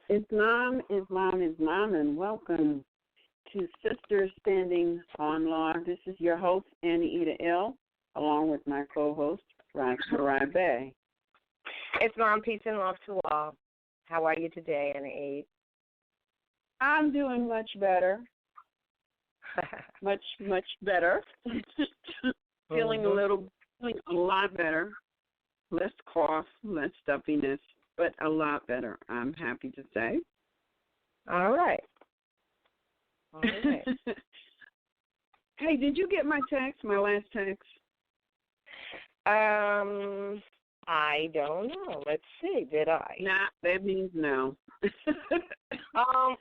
Islam, Islam, Islam, and welcome to Sisters Standing on Law. This is your host, Annie Eda L., along with my co-host, RVBey. Islam, peace and love to all. How are you today, Annie? I'm doing much better. much better. feeling a lot better. Less cough, less stuffiness, but a lot better, I'm happy to say. All right. Hey, did you get my text, my last text? I don't know. Let's see. Did I? Nah, that means no. Oh,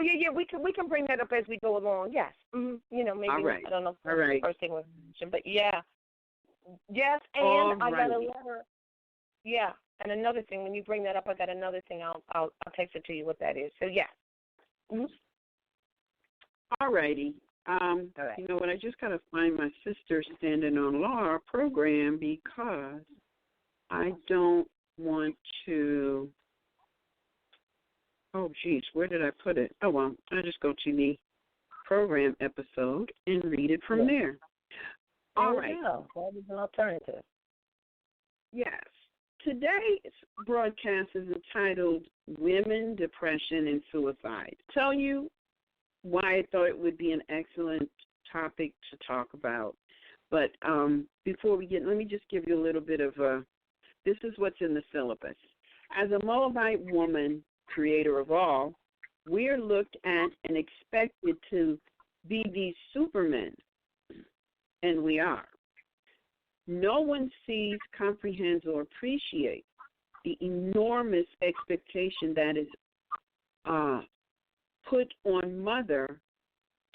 yeah. We can bring that up as we go along. Yes. Mm-hmm. Maybe all right. I don't know if that's the first thing was mentioned, but yeah. Yes, and I got a letter. Yeah, and another thing, when you bring that up, I got another thing. I'll text it to you what that is. So yeah. Mm-hmm. All righty. All right. You know what? I just got to find my Sister Standing on Law program because I don't want to. Oh, geez, where did I put it? Oh, well, I just go to the program episode and read it from there. All right. That is an alternative. Yes. Today's broadcast is entitled Women, Depression, and Suicide. Tell you why I thought it would be an excellent topic to talk about. But before we let me just give you a little bit of this is what's in the syllabus. As a Moabite woman, creator of all, we are looked at and expected to be these supermen, and we are. No one sees, comprehends, or appreciates the enormous expectation that is put on mother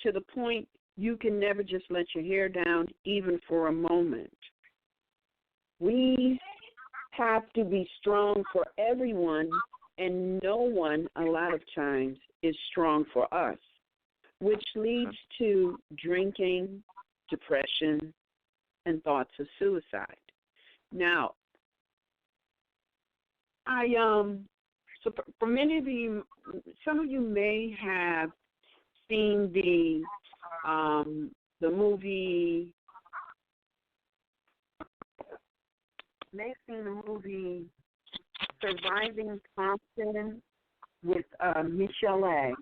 to the point you can never just let your hair down even for a moment. We have to be strong for everyone, and no one a lot of times is strong for us, which leads to drinking, depression, and thoughts of suicide. Now, so for many of you, some of you may have seen the movie. May have seen the movie Surviving Compton with Michelle A.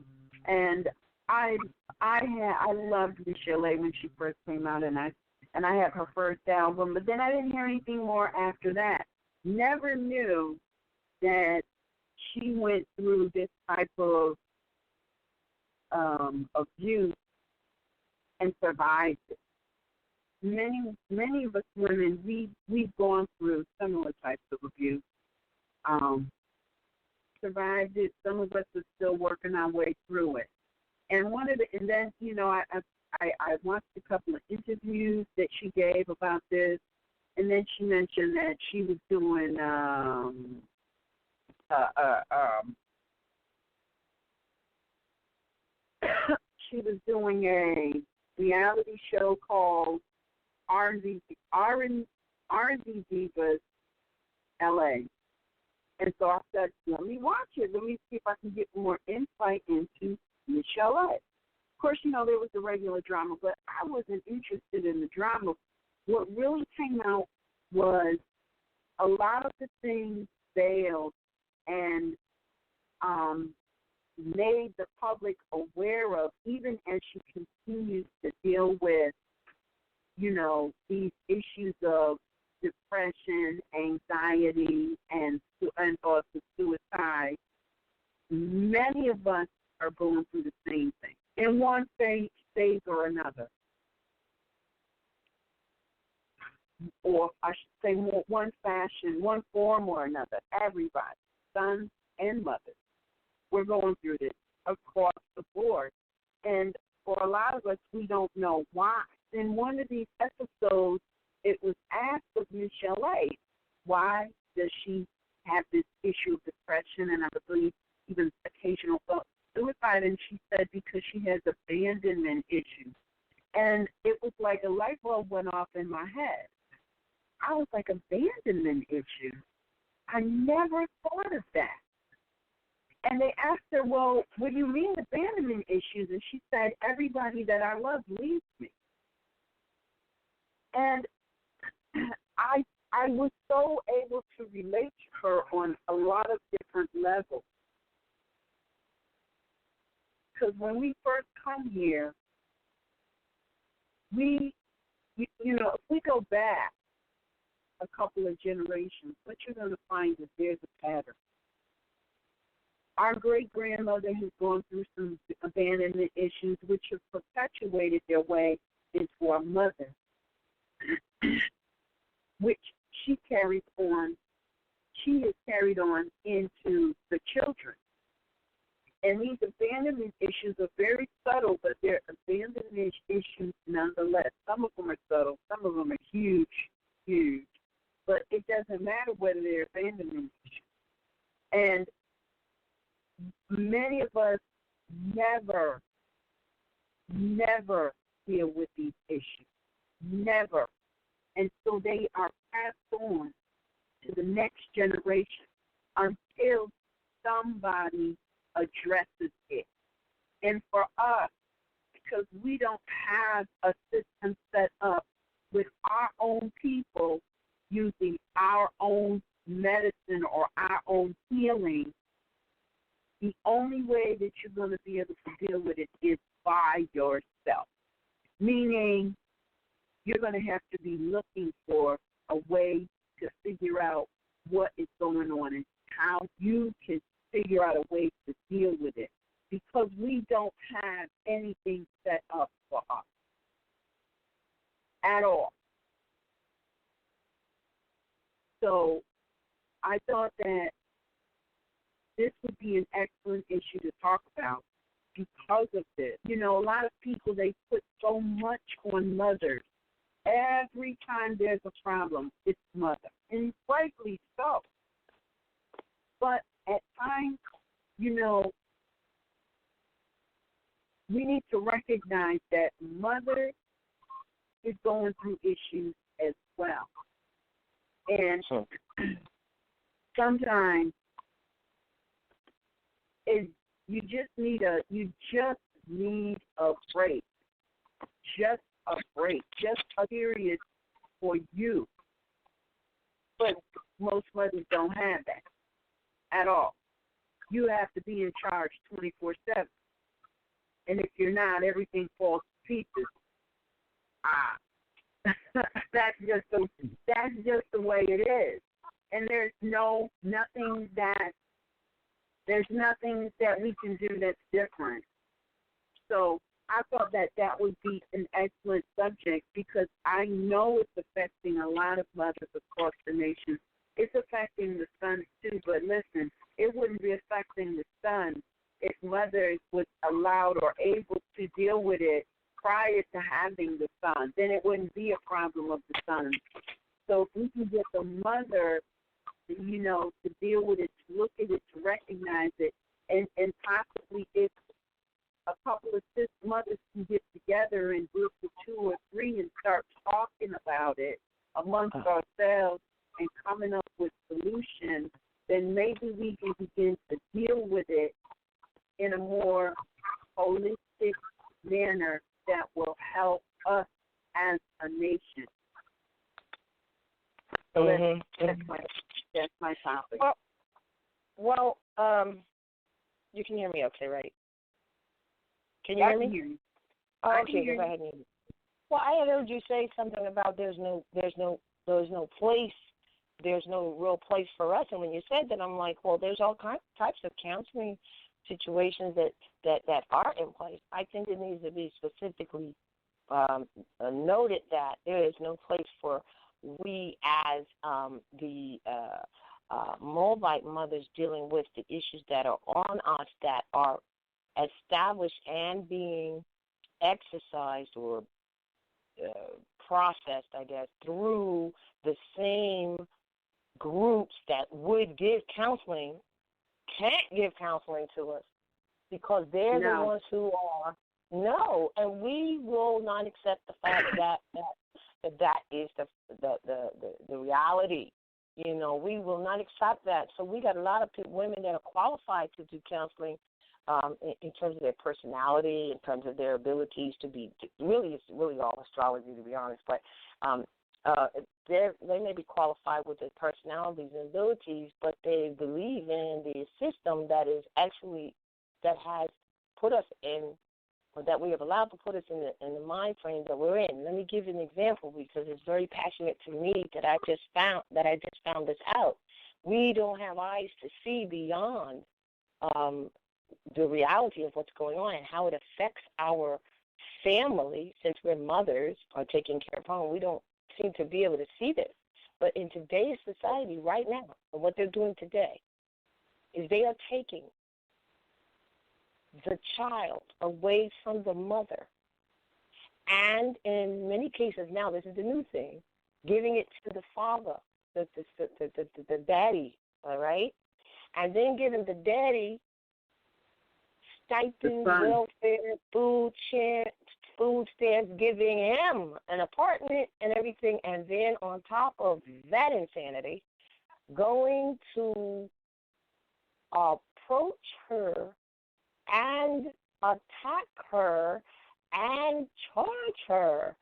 And I loved Michelle A. when she first came out, and I had her first album, but then I didn't hear anything more after that. Never knew that she went through this type of abuse and survived it. Many of us women, we've gone through similar types of abuse, survived it. Some of us are still working our way through it. And then I watched a couple of interviews that she gave about this, and then she mentioned that she was doing she was doing a reality show called R&B Divas LA. And so I said, let me watch it. Let me see if I can get more insight into Michelle A. Of course, there was the regular drama, but I wasn't interested in the drama. What really came out was a lot of the things veiled and made the public aware of, even as she continues to deal with, these issues of depression, anxiety, and thoughts of suicide. Many of us are going through the same thing in one phase or another. Or I should say one fashion, one form or another. Everybody, sons and mothers, we're going through this across the board. And for a lot of us, we don't know why. In one of these episodes, it was asked of Michelle A., why does she have this issue of depression and I believe even occasional thoughts of suicide? And she said because she has abandonment issues. And it was like a light bulb went off in my head. I was like, abandonment issues? I never thought of that. And they asked her, well, what do you mean abandonment issues? And she said, everybody that I love leaves me. And I was so able to relate to her on a lot of different levels. Because when we first come here, if we go back a couple of generations, what you're going to find is there's a pattern. Our great-grandmother has gone through some abandonment issues which have perpetuated their way into our mother, which she carries on. She has carried on into the children. And these abandonment issues are very subtle, but they're abandonment issues nonetheless. Some of them are subtle. Some of them are huge, huge. But it doesn't matter whether they're abandonment issues. And many of us never deal with these issues. Never. And so they are passed on to the next generation until somebody addresses it. And for us, because we don't have a system set up with our own people using our own medicine or our own healing, the only way that you're going to be able to deal with it is by yourself. Meaning, you're going to have to be looking for a way to figure out what is going on and how you can figure out a way to deal with it, because we don't have anything set up for us at all. So I thought that this would be an excellent issue to talk about because of this. You know, a lot of people, they put so much on mothers. Every time there's a problem, it's mother, and rightly so. But at times, you know, we need to recognize that mother is going through issues as well. And sometimes you just need a break. Just a break. Just a period for you. But most mothers don't have that at all. You have to be in charge 24/7. And if you're not, everything falls to pieces. That's just the way it is. And there's nothing that we can do that's different. So I thought that would be an excellent subject because I know it's affecting a lot of mothers across the nation. It's affecting the sons too, but listen, it wouldn't be affecting the sons if mothers was allowed or able to deal with it prior to having the son. Then it wouldn't be a problem of the sons. So if we can get the mother, you know, to deal with it, to look at it, to recognize it, and possibly if a couple of mothers can get together in groups of 2 or 3 and start talking about it amongst ourselves and coming up with solutions, then maybe we can begin to deal with it in a more holistic manner that will help us as a nation. So that's my topic. Well, you can hear me okay, right? Can you hear me? Hear you. Oh, okay, go ahead. Well, I had heard you say something about there's no place, there's no real place for us. And when you said that, I'm like, well, there's all types of counseling situations that are in place. I think it needs to be specifically noted that there is no place for we as the Moabite mothers dealing with the issues that are on us that are established and being exercised or processed, I guess, through the same groups that would give counseling, can't give counseling to us because they're the ones who are and we will not accept the fact that is the reality. We will not accept that. So we got a lot of women that are qualified to do counseling in terms of their personality, in terms of their abilities to be, it's really all astrology, to be honest, but they may be qualified with their personalities and abilities, but they believe in the system that has put us in, or that we have allowed to put us in the mind frame that we're in. Let me give you an example, because it's very passionate to me that I just found this out. We don't have eyes to see beyond the reality of what's going on and how it affects our family. Since we're mothers or taking care of home, we don't seem to be able to see this. But in today's society right now, and what they're doing today, is they are taking the child away from the mother, and in many cases now, this is the new thing, giving it to the father, the daddy, all right, and then giving the daddy stipends, welfare, food stamps, giving him an apartment and everything, and then on top of that insanity, going to approach her and attack her and charge her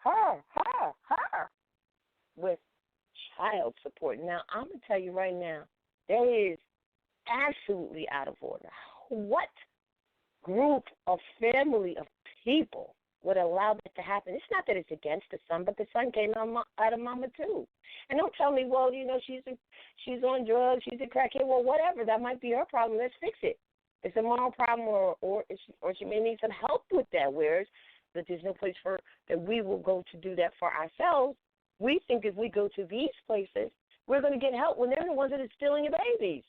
with child support. Now, I'm going to tell you right now, that is absolutely out of order. What group of family of people would allow that to happen? It's not that it's against the son, but the son came out of mama too. And don't tell me, well, she's on drugs, she's a crackhead. Well, whatever, that might be her problem. Let's fix it. It's a moral problem, or she may need some help with that, whereas that there's no place that we will go to do that for ourselves. We think if we go to these places, we're going to get help when they're the ones that are stealing your babies.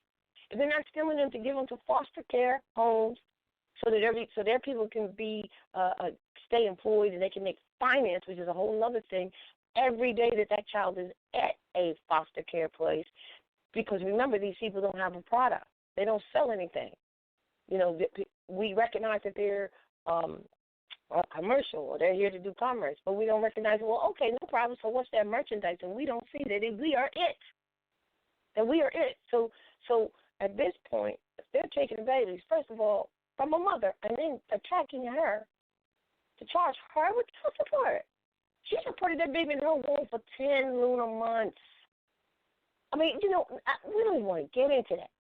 If they're not stealing them to give them to foster care homes so that their people can be stay employed and they can make finance, which is a whole other thing, every day that child is at a foster care place. Because remember, these people don't have a product. They don't sell anything. We recognize that they're commercial, or they're here to do commerce, but we don't recognize, well, okay, no problem, so what's their merchandise? And we don't see that we are it. That we are it. So at this point, if they're taking babies, first of all, from a mother, and then attacking her to charge her with child support. She supported that baby in her womb for 10 lunar months. I mean, we don't even want to get into that.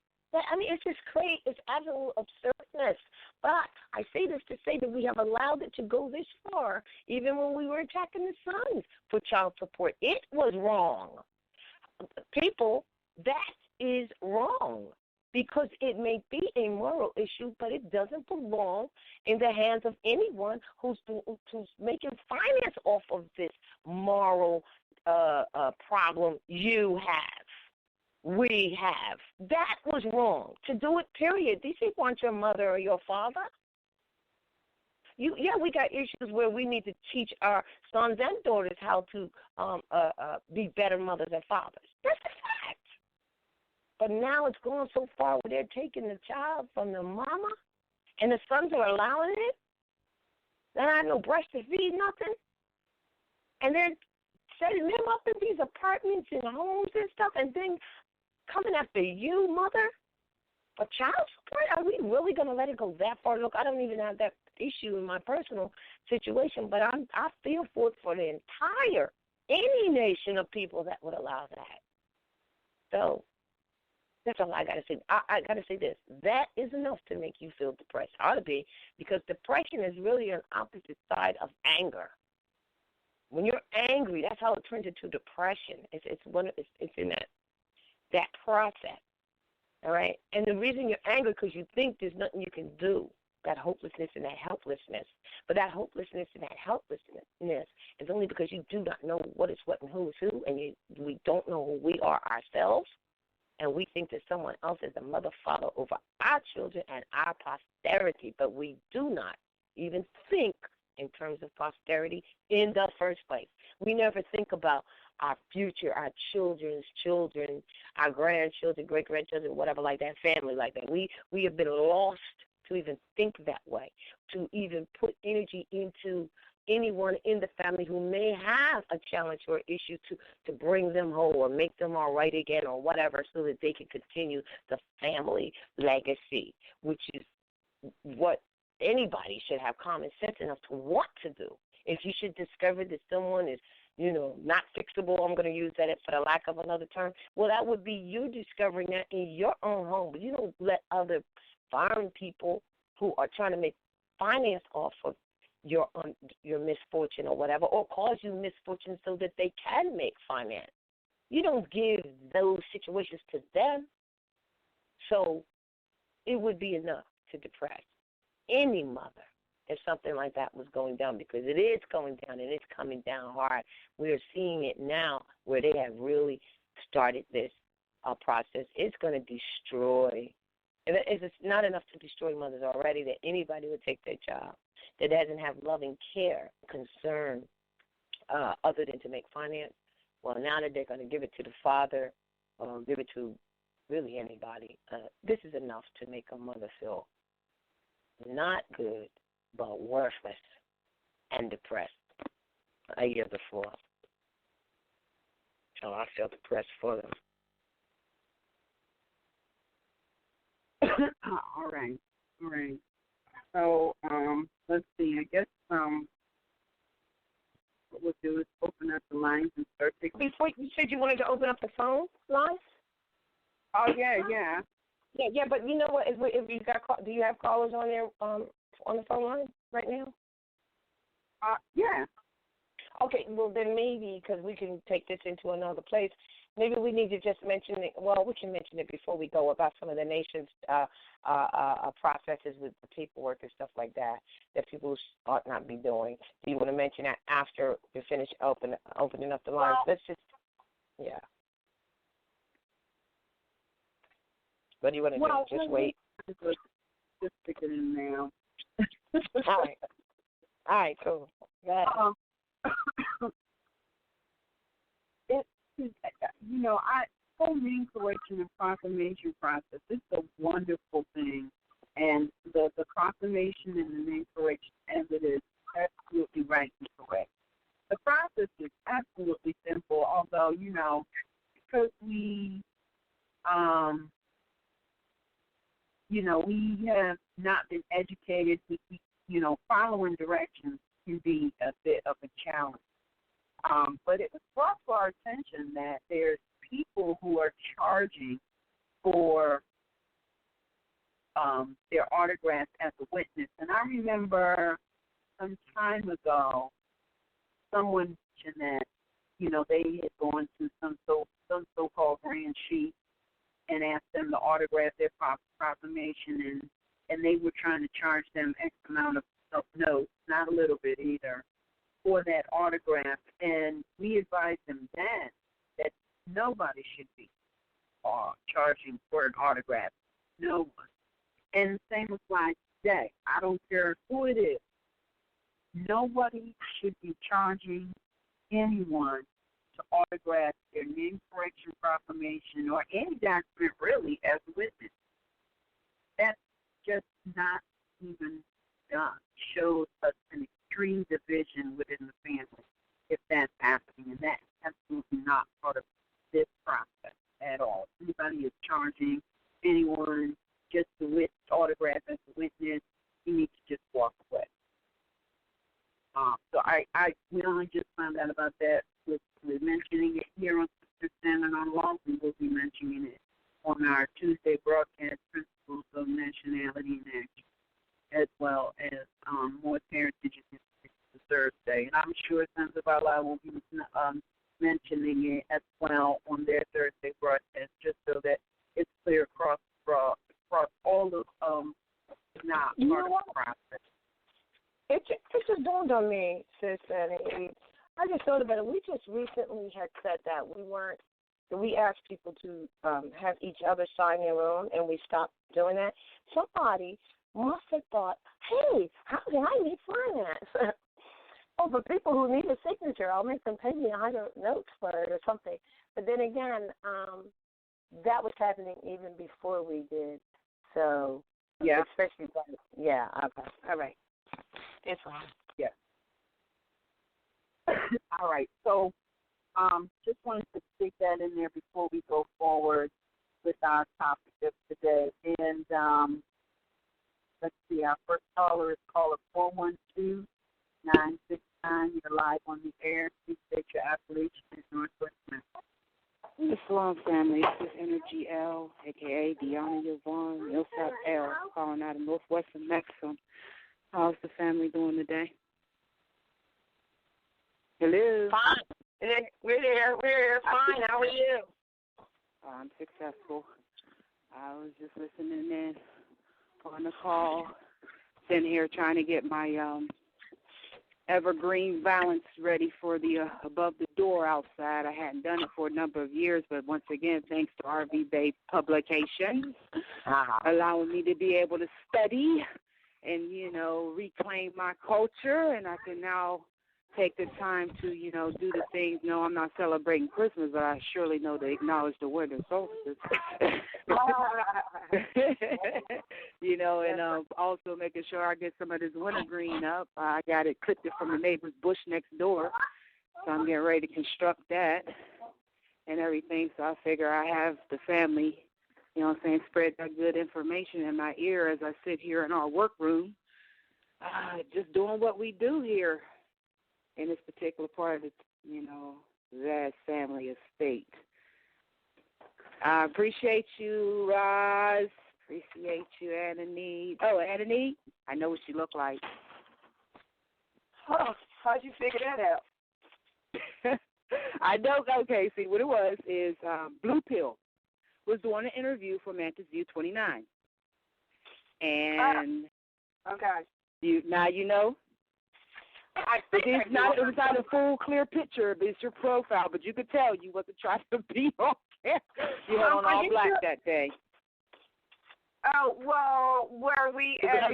It's just crazy. It's absolute absurdness. But I say this to say that we have allowed it to go this far, even when we were attacking the sons for child support. It was wrong. People, that is wrong, because it may be a moral issue, but it doesn't belong in the hands of anyone who's making finance off of this moral problem you have. We have. That was wrong. To do it, period. These people aren't your mother or your father. We got issues where we need to teach our sons and daughters how to be better mothers and fathers. That's a fact. But now it's going so far where they're taking the child from the mama, and the sons are allowing it. Then I have no breast to feed, nothing. And they're setting them up in these apartments and homes and stuff, and then coming after you, mother, for child support? Are we really going to let it go that far? Look, I don't even have that issue in my personal situation, but I feel for the entire, any nation of people that would allow that. So that's all I got to say. I got to say this. That is enough to make you feel depressed. It ought to be, because depression is really an opposite side of anger. When you're angry, that's how it turns into depression. It's in that process, all right? And the reason you're angry is because you think there's nothing you can do, that hopelessness and that helplessness. But that hopelessness and that helplessness is only because you do not know what is what and who is who, and we don't know who we are ourselves, and we think that someone else is the mother, father over our children and our posterity, but we do not even think in terms of posterity in the first place. We never think about our future, our children's children, our grandchildren, great-grandchildren, whatever like that, family like that. We have been lost to even think that way, to even put energy into anyone in the family who may have a challenge or issue to bring them whole or make them all right again or whatever, so that they can continue the family legacy, which is what anybody should have common sense enough to want to do. If you should discover that someone is, not fixable, I'm going to use that for the lack of another term, well, that would be you discovering that in your own home. But you don't let other foreign people who are trying to make finance off of your misfortune or whatever, or cause you misfortune so that they can make finance. You don't give those situations to them. So it would be enough to depress any mother if something like that was going down, because it is going down and it's coming down hard. We are seeing it now where they have really started this process. It's going to destroy. It's not enough to destroy mothers already that anybody would take their child that doesn't have loving care, concern, other than to make finance. Well, now that they're going to give it to the father or give it to really anybody, this is enough to make a mother feel not good, but worthless and depressed. I yield the floor. So I feel depressed for them. All right. So, let's see. I guess what we'll do is open up the lines and start taking. Before you said you wanted to open up the phone lines? Oh yeah. Yeah. But you know what? If you do you have callers on there on the phone line right now? Yeah. Okay. Well, then maybe because we can take this into another place. Maybe we need to just mention it. Well, we can mention it before we go about some of the nation's processes with the paperwork and stuff like that people ought not be doing. Do you want to mention that after we finish opening up the lines? Let's just, yeah. What do you want to do? Just wait. Just stick it in now. All right, cool. Go ahead. Whole name correction and proclamation process, it's a wonderful thing. And the proclamation and the name correction, as it is, absolutely right and correct. The process is absolutely simple, although, because we have not been educated, following directions can be a bit of a challenge. But it was brought to our attention that there's people who are charging for their autographs as a witness. And I remember some time ago, someone mentioned that, they had gone to some so-called grand chief and asked them to autograph their proclamation, and they were trying to charge them X amount of notes, not a little bit either, for that autograph. And we advised them then that nobody should be charging for an autograph. No one. And the same applies today. I don't care who it is. Nobody should be charging anyone to autograph their name correction proclamation or any document really as a witness. That's just not even done. Shows us an extreme division within the family if that's happening, and that's absolutely not part of this process at all. If anybody is charging anyone just to autograph as a witness, you need to just walk away. So we only just found out about that. We're mentioning it here on Sister Standing on Law. We will be mentioning it on our Tuesday broadcast, Principles of Nationality and Action, as well as Moorish Heritage and Thursday. And I'm sure Sons of Allah will be mentioning it as well on their Thursday broadcast, just so that it's clear across all of not part of the process. It just dawned on me, Sis, and I just thought about it. We just recently had said that we asked people to have each other sign their own, and we stopped doing that. Somebody must have thought, hey, how can I make finance? Oh, for people who need a signature, I'll make them pay me either notes for it or something. But then again, that was happening even before we did. So, yeah. Especially, yeah, okay. All right. It's fine. Yeah. All right. So just wanted to stick that in there before we go forward with our topic of today. And let's see, our first caller is caller 412-969. You're live on the air. Please state your affiliation and Northwest Memphis. The Salon family, this is Energy L, a.k.a. Deanna Yvonne, Millsap L, calling out of Northwestern Mexico. How's the family doing today? Hello. Fine. We're here. Fine. How are you? I'm successful. I was just listening in on the call, sitting here trying to get my evergreen valance ready for the above the door outside. I hadn't done it for a number of years, but once again, thanks to RVBey publications, allowing me to be able to study and, reclaim my culture, and I can now take the time to, do the things. No, I'm not celebrating Christmas, but I surely know to acknowledge the winter solstice. And also making sure I get some of this wintergreen up. I got it, clipped it from the neighbor's bush next door, so I'm getting ready to construct that and everything. So I figure I have the family, spread that good information in my ear as I sit here in our workroom, just doing what we do here in this particular part of the, that family estate. I appreciate you, Roz. Appreciate you, Annie. Oh, Annie, I know what you look like. Oh, how'd you figure that out? I know. Okay, see, what it was is Blue Pill was doing an interview for Mantis View 29. And okay. It was not a full, clear picture, but it's your profile. But you could tell you wasn't trying to be on camera. You had on all black that day. Oh, well, were we at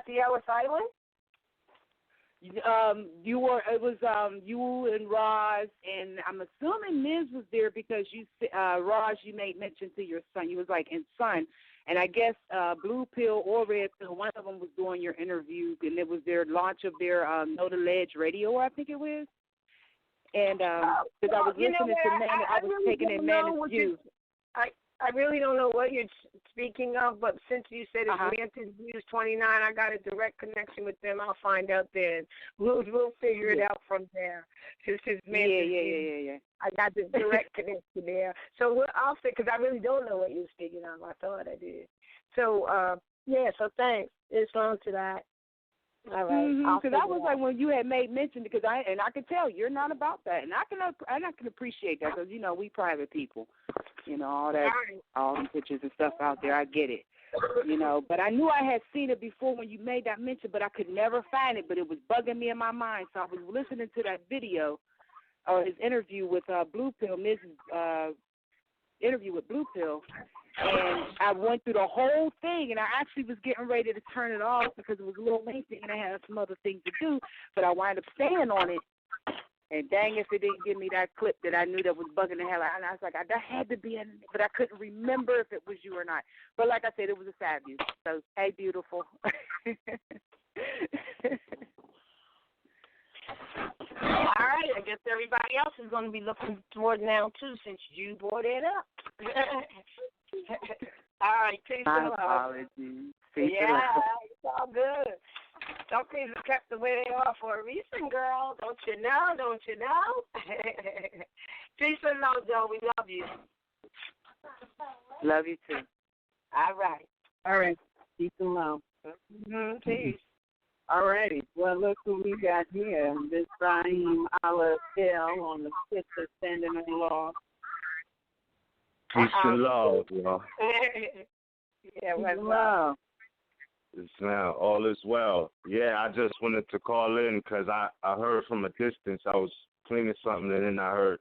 the Ellis Island? You were. It was you and Roz, and I'm assuming Ms. was there because Roz, you made mention to your son. You was like, and son. And I guess Blue Pill or Red Pill, one of them was doing your interview, and it was their launch of their Know the Ledge radio, I think it was. And because I was listening to Man, I was taking in Man's View. I really don't know what you're speaking of, but since you said it's Mantis Views 29, I got a direct connection with them. I'll find out then. We'll figure it out from there. Yeah. I got the direct connection there. So I'll say, because I really don't know what you're speaking of. I thought I did. So, so thanks. It's on to that. All right. Because that was like when you had made mention, because I could tell you're not about that, and I can appreciate that because we private people, all the pictures and stuff out there. I get it, But I knew I had seen it before when you made that mention, but I could never find it. But it was bugging me in my mind, so I was listening to that video or his interview with Blue Pill, Mrs. Interview with Blue Pill. And I went through the whole thing, and I actually was getting ready to turn it off because it was a little lengthy and I had some other things to do, but I wound up staying on it. And dang if it didn't give me that clip that I knew that was bugging the hell out. And I was like, that had to be in it, but I couldn't remember if it was you or not. But like I said, it was a sad view. So, hey, beautiful. All right, I guess everybody else is going to be looking toward now, too, since you brought it up. All right, peace and love. Apologies. It's all good. Some things are kept the way they are for a reason, girl. Don't you know? Peace and love, Joe. We love you. Love you, too. All right. Peace and love. Peace. All righty. Well, look who we got here. Miss Brahim Al-Adel on the fifth of standing in law. Peace and love, y'all. What's love? It's now all is well. Yeah, I just wanted to call in because I heard from a distance. I was cleaning something and then I heard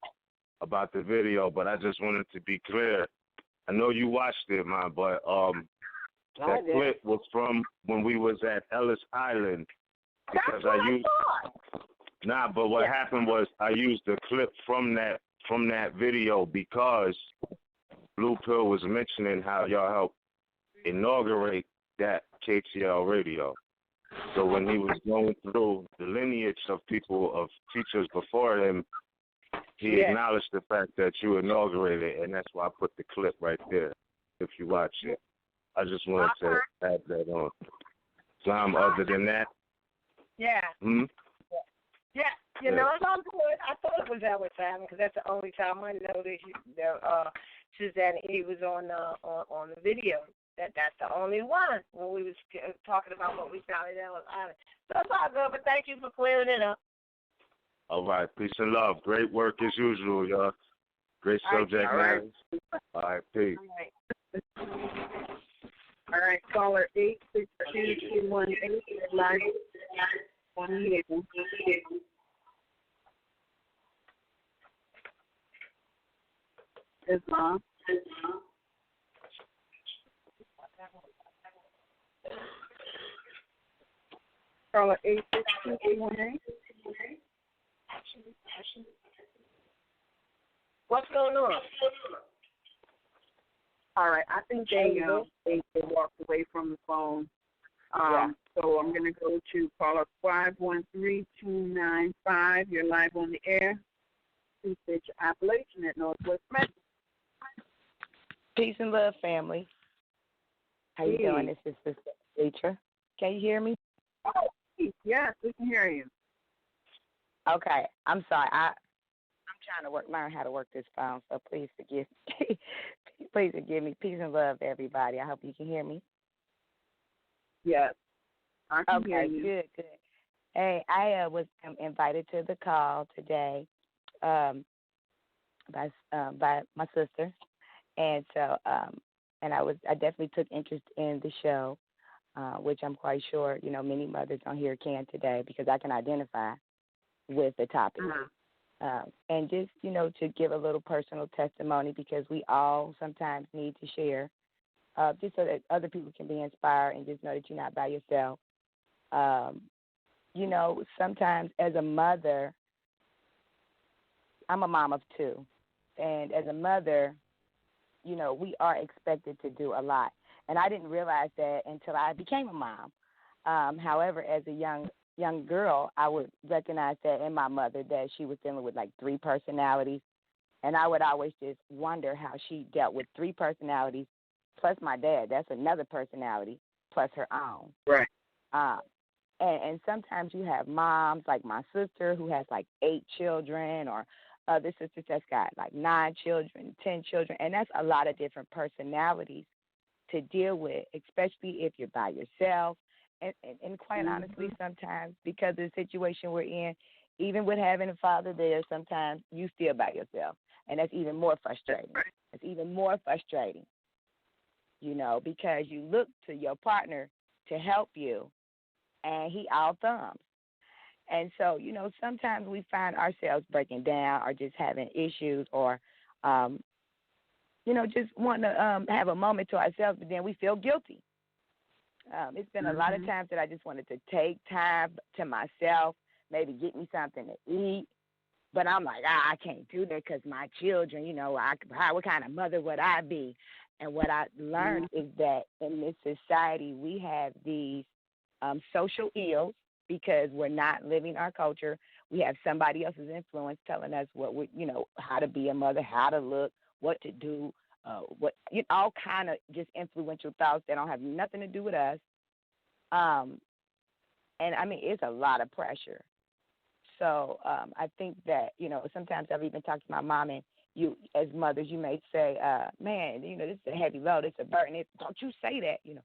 about the video, but I just wanted to be clear. I know you watched it, man, but that clip was from when we was at Ellis Island because but what happened was I used the clip from that video because Blue Pill was mentioning how y'all helped inaugurate that KTL radio. So when he was going through the lineage of people, of teachers before him, he acknowledged the fact that you inaugurated, and that's why I put the clip right there, if you watch it. I just wanted to add that on. Other than that? Yeah. Hmm? Yeah. You know, it's all good. I thought it was our time because that's the only time I know that Suzanne E was on the video. That's the only one when we was talking about what we found in Ellis Island. So it's all good, but thank you for clearing it up. All right. Peace and love. Great work as usual, y'all. Great subject matter. All right. Peace. All right. Caller 862-218 live on the air. Islam. Caller 862-218. What's going on? All right, I think they walked away from the phone. So I'm going to go to caller 513-295. You're live on the air. Please state your appellation at Northwest Mantis. Peace and love, family. How you doing? This is Sister Rachel. Can you hear me? Oh, yes, we can hear you. Okay, I'm sorry. I'm trying to learn how to work this phone, so please forgive me. Please forgive me. Peace and love, everybody. I hope you can hear me. Yes, I can hear you. Good. Hey, I was invited to the call today by my sister, and so and I definitely took interest in the show, which I'm quite sure many mothers on here can today because I can identify with the topic. And just, to give a little personal testimony because we all sometimes need to share just so that other people can be inspired and just know that you're not by yourself. Sometimes as a mother, I'm a mom of two, and as a mother, we are expected to do a lot. And I didn't realize that until I became a mom. However, as a young girl, I would recognize that in my mother that she was dealing with like 3 personalities. And I would always just wonder how she dealt with 3 personalities plus my dad. That's another personality plus her own. Right. And sometimes you have moms like my sister who has like 8 children or other sisters that's got like 9 children, 10 children. And that's a lot of different personalities to deal with, especially if you're by yourself. And quite honestly, sometimes because of the situation we're in, even with having a father there, sometimes you still by yourself. And that's even more frustrating. It's even more frustrating, because you look to your partner to help you, and he all thumbs. And so, sometimes we find ourselves breaking down or just having issues or, just wanting to have a moment to ourselves, but then we feel guilty. It's been a lot of times that I just wanted to take time to myself, maybe get me something to eat. But I'm like, I can't do that because my children, what kind of mother would I be? And what I learned is that in this society, we have these social ills because we're not living our culture. We have somebody else's influence telling us how to be a mother, how to look, what to do, all kind of just influential thoughts that don't have nothing to do with us. And I mean, it's a lot of pressure. So I think that, sometimes I've even talked to my mom, and you, as mothers, you may say, man, this is a heavy load, it's a burden. Don't you say that, you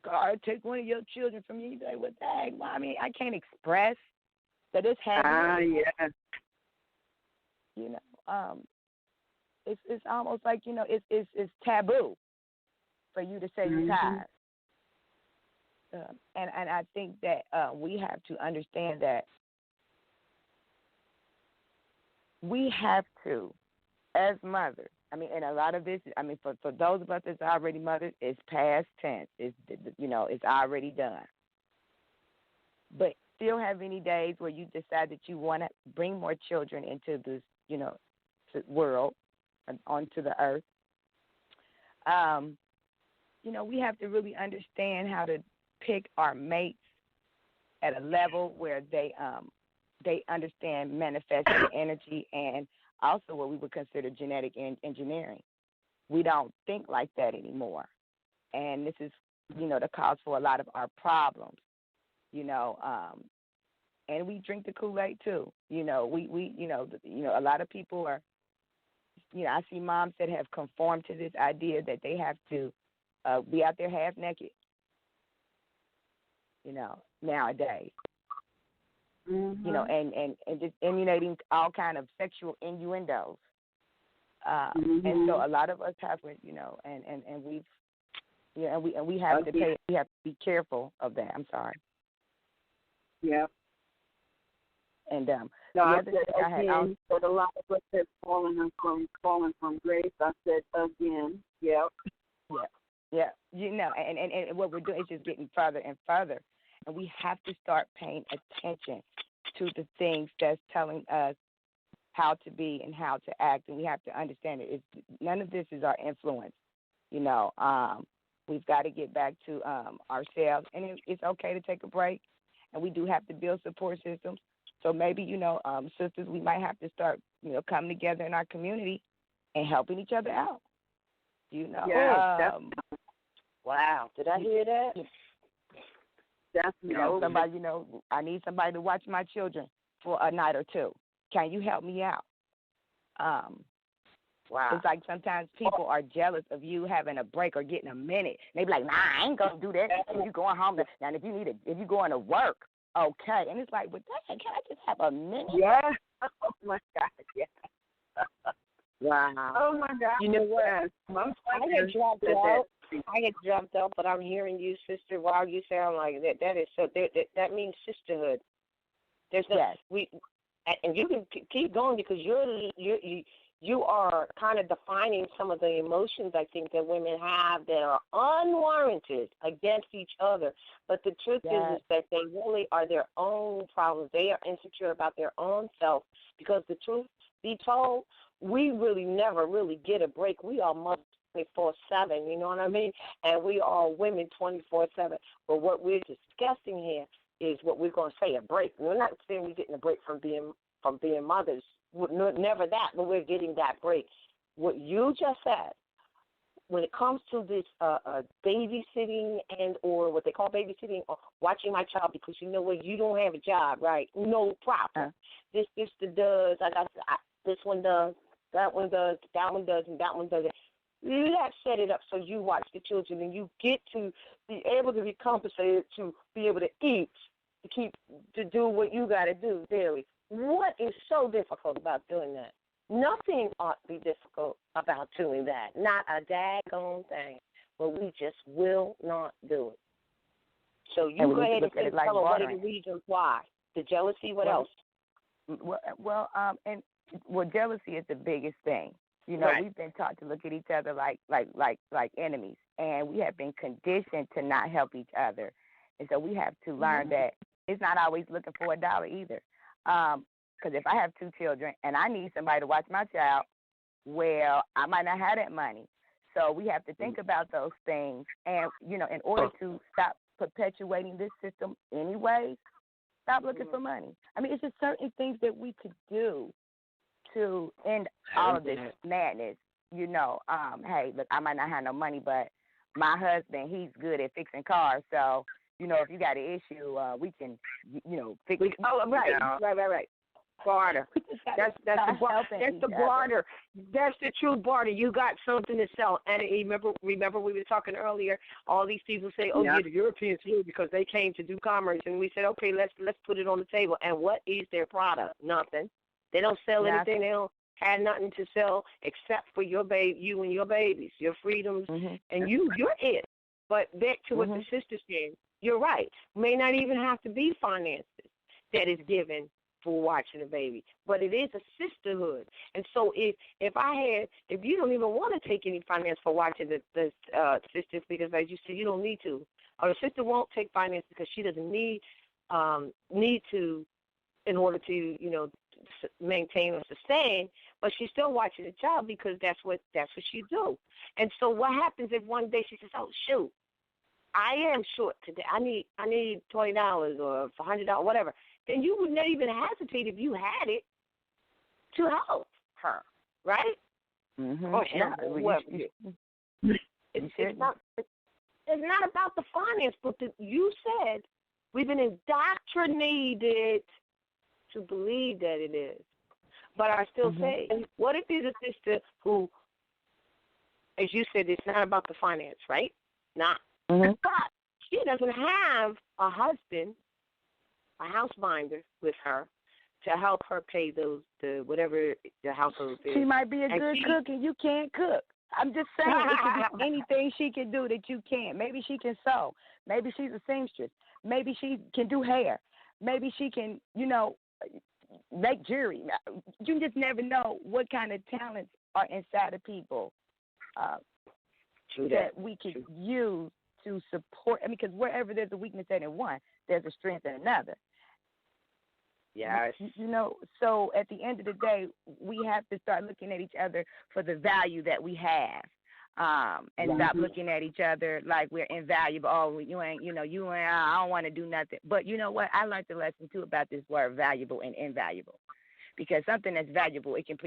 God take one of your children from you. You say, well, dang, mommy, I can't express that it's heavy. Yeah. It's almost like, it's taboo for you to say you're tired. And I think that we have to understand that we have to, as mothers, I mean, and a lot of this, I mean, for those of us that's already mothers, it's past tense. It's already done. But still have any days where you decide that you want to bring more children into this, world, onto the earth. We have to really understand how to pick our mates at a level where they understand manifesting energy and also what we would consider genetic engineering. We don't think like that anymore, and this is, the cause for a lot of our problems, and we drink the Kool-Aid too. We a lot of people are, I see moms that have conformed to this idea that they have to be out there half naked, nowadays. And just emulating all kind of sexual innuendos. And so a lot of us have, and we have to be careful of that. I'm sorry. Yeah. And no, I said again, but a lot of us have fallen from grace. I said again. Yep. Yeah. And what we're doing is just getting further and further. And we have to start paying attention to the things that's telling us how to be and how to act. And we have to understand it. None of this is our influence. We've got to get back to ourselves. And it's okay to take a break. And we do have to build support systems. So maybe, sisters, we might have to start, coming together in our community and helping each other out. Wow. Did I hear that? Definitely. Somebody, I need somebody to watch my children for a night or two. Can you help me out? Wow. It's like sometimes people are jealous of you having a break or getting a minute. They be like, nah, I ain't gonna do that. If you going home, and if you going to work, okay. And it's like, but dang, can I just have a minute? Yeah. Oh my God. Yeah. Wow. Oh my God. You know what? I get dropped out, but I'm hearing you, sister. While you sound like that, that is so. That means sisterhood. There's no and you can keep going because you are kind of defining some of the emotions I think that women have that are unwarranted against each other. But the truth is that they really are their own problems. They are insecure about their own self because the truth be told, we really never really get a break. We are mothers 24/7, you know what I mean? And we are women 24/7. But what we're discussing here is what we're going to say, a break. We're not saying we're getting a break from being mothers. Never that, but we're getting that break. What you just said, when it comes to this babysitting and or what they call babysitting or watching my child because you know what, you don't have a job, right? No problem. This does. This one does. That one does. That one does, and that one does. Let's set it up so you watch the children and you get to be able to be compensated to be able to eat, to do what you got to do daily. What is so difficult about doing that? Nothing ought to be difficult about doing that. Not a daggone thing. But we just will not do it. So you go ahead and tell them what are the reasons why. The jealousy, what else? Jealousy is the biggest thing. We've been taught to look at each other like enemies, and we have been conditioned to not help each other. And so we have to learn that it's not always looking for a dollar either. Because if I have 2 children and I need somebody to watch my child, well, I might not have that money. So we have to think about those things. And, in order to stop perpetuating this system anyways, stop looking for money. I mean, it's just certain things that we could do to end all of this madness. Hey, look, I might not have no money, but my husband, he's good at fixing cars. So, if you got an issue, we can, fix it. Oh, right. Barter. That's the barter. That's the true barter. You got something to sell. And remember we were talking earlier, all these people say, the Europeans here because they came to do commerce. And we said, okay, let's put it on the table. And what is their product? Nothing. They don't sell anything. They don't have nothing to sell except for you and your babies, your freedoms, and you're it. But back to what the sister said, you're right. May not even have to be finances that is given for watching a baby, but it is a sisterhood. And so if you don't even want to take any finance for watching the sisters, because as you said, you don't need to, or the sister won't take finance because she doesn't need to in order to maintain or sustain, but she's still watching the child because that's what she do. And so what happens if one day she says, oh shoot, I am short today. I need $20 or $100, whatever. Then you would not even hesitate if you had it to help her, right? Mm-hmm. Or him, or whoever. It's not about the finance, but you said we've been indoctrinated to believe that it is. But I still say, what if there's a sister who, as you said, it's not about the finance, right? Not. But she doesn't have a husband, a houseminder with her to help her pay the whatever the household is. She might be a good cook and you can't cook. I'm just saying it could be anything she can do that you can't. Maybe she can sew. Maybe she's a seamstress. Maybe she can do hair. Maybe she can, make jewelry. You just never know what kind of talents are inside of people that we can use to support. I mean, because wherever there's a weakness in one, there's a strength in another. Yes. So at the end of the day, we have to start looking at each other for the value that we have, and stop looking at each other like we're invaluable. Oh, you ain't, I don't want to do nothing. But you know what? I learned the lesson, too, about this word valuable and invaluable. Because something that's valuable, it can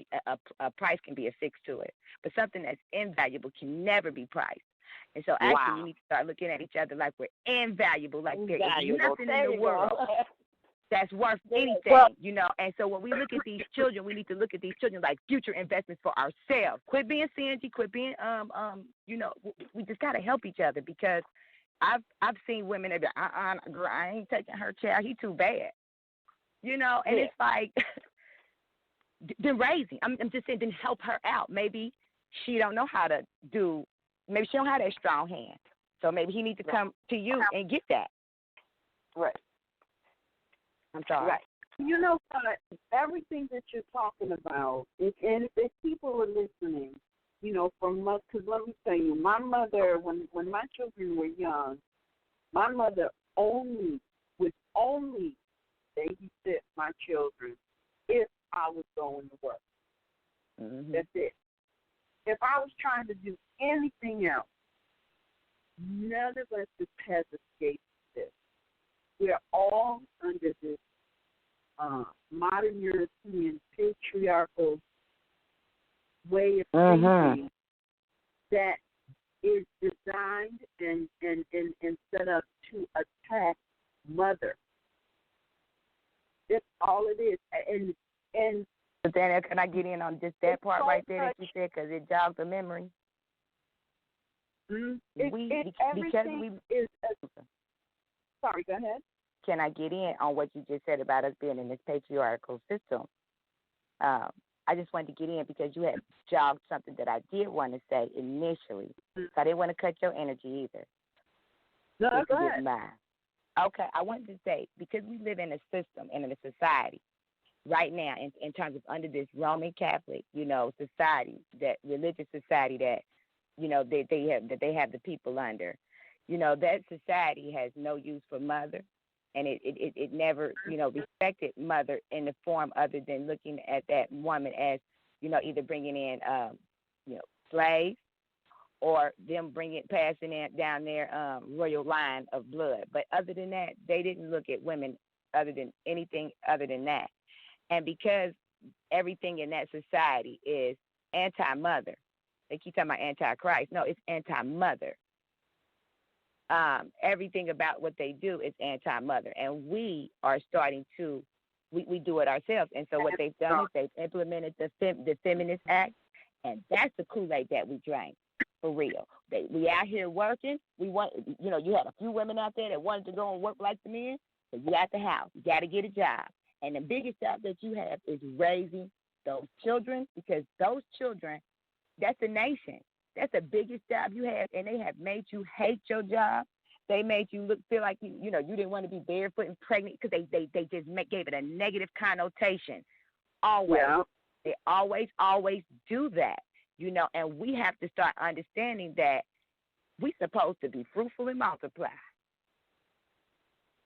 a price can be affixed to it. But something that's invaluable can never be priced. And so actually, we need to start looking at each other like we're invaluable, like there is nothing in the world that's worth anything, And so when we look at these children, we need to look at these children like future investments for ourselves. Quit being stingy. Quit being, we just got to help each other because I've seen women that be, girl, I ain't taking her child. He too bad, and it's like, then raising. I'm just saying, then help her out. Maybe she don't know how to do. Maybe she don't have that strong hand. So maybe he needs to come to you and get that. Right. I'm sorry. Right. Everything that you're talking about, and if people are listening, because let me tell you, my mother, when my children were young, my mother would only babysit my children if I was going to work. That's it. If I was trying to do anything else, none of us has escaped this. We're all under this modern European patriarchal way of thinking that is designed and set up to attack mother. That's all it is. And but then can I get in on just that part right there that you said because it jogged the memory? Sorry, go ahead. Can I get in on what you just said about us being in this patriarchal system? I just wanted to get in because you had jogged something that I did want to say initially. So I didn't want to cut your energy either. No, go ahead. Okay, I wanted to say, because we live in a system and in a society right now in terms of under this Roman Catholic, society, that religious society that, they have the people under. That society has no use for mother, and it never, respected mother in the form other than looking at that woman as, either bringing in, slaves or them passing in down their royal line of blood. But other than that, they didn't look at women other than anything other than that. And because everything in that society is anti-mother, they keep talking about anti-Christ. No, it's anti-mother. Everything about what they do is anti-mother. And we are starting to, we do it ourselves. And so what they've done is they've implemented the Feminist Act, and that's the Kool-Aid that we drank, for real. We out here working. We want, you had a few women out there that wanted to go and work like the men, so you at the house. You got to get a job. And the biggest job that you have is raising those children, because those children, that's the nation. That's the biggest job you have, and they have made you hate your job. They made you feel like you didn't want to be barefoot and pregnant because they just gave it a negative connotation. Always, they always do that, And we have to start understanding that we're supposed to be fruitful and multiply.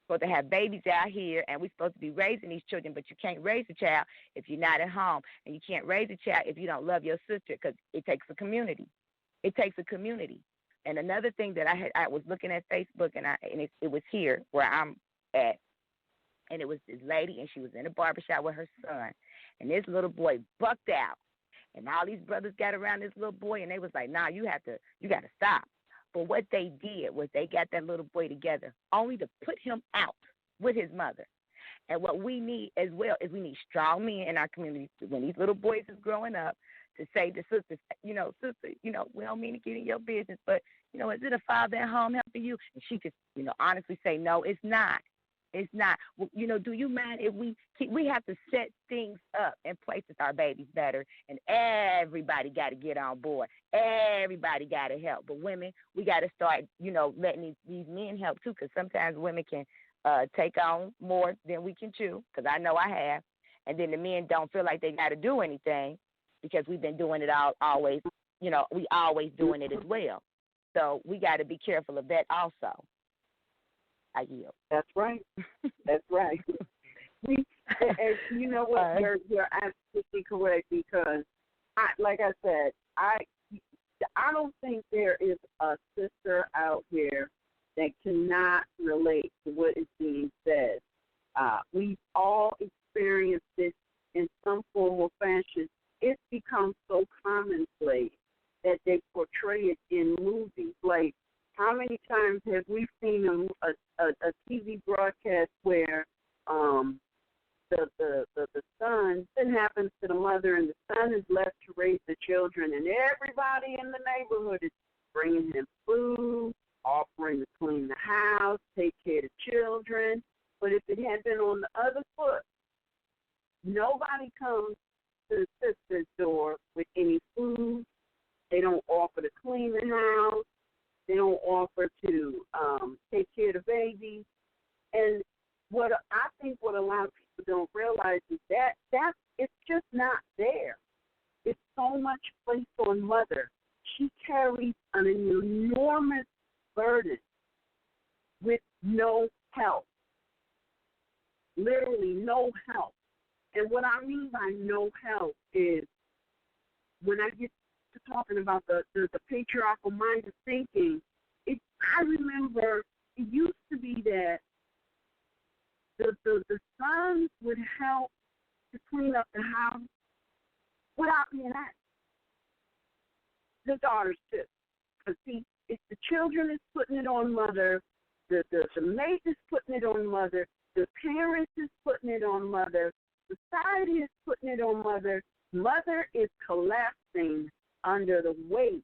Supposed to have babies out here, and we're supposed to be raising these children, but you can't raise a child if you're not at home, and you can't raise a child if you don't love your sister, because it takes a community. It takes a community. And another thing that I was looking at Facebook, and it was here where I'm at, and it was this lady, and she was in a barbershop with her son, and this little boy bucked out, and all these brothers got around this little boy, and they was like, nah, you got to stop. But what they did was they got that little boy together only to put him out with his mother. And what we need as well is we need strong men in our community when these little boys is growing up to say to sisters, sister, we don't mean to get in your business, but, is it a father at home helping you? And she could, honestly say, no, it's not. It's not. Well, do you mind if we have to set things up and places our babies better, and everybody got to get on board. Everybody got to help. But women, we got to start, letting these men help too, because sometimes women can take on more than we can chew, because I know I have. And then the men don't feel like they got to do anything because we've been doing it always, we always doing it as well. So we got to be careful of that also. I yield. That's right. That's right. You know what? You're absolutely correct, because, like I said, I don't think there is a sister out here that cannot relate to what is being said. We've all experienced this in some form or fashion. It's become so commonplace that they portray it in movies. Like, how many times have we seen a TV broadcast where the son, something happens to the mother, and the son is left to raise the children, and everybody in the neighborhood is bringing him food, offering to clean the house, take care of the children. But if it had been on the other foot, nobody comes to the sister's door with any food. They don't offer to clean the house. They don't offer to take care of the babies. And what I think what a lot of people don't realize is that it's just not there. It's so much placed on mother. She carries an enormous burden with no help, literally no help. And what I mean by no help is when I get to talking about the patriarchal mind of thinking, I remember it used to be that the sons would help to clean up the house without being asked. The daughters too. Because see, if the children is putting it on mother, the maid is putting it on mother, the parents is putting it on mother, society is putting it on mother, mother is collapsing under the weight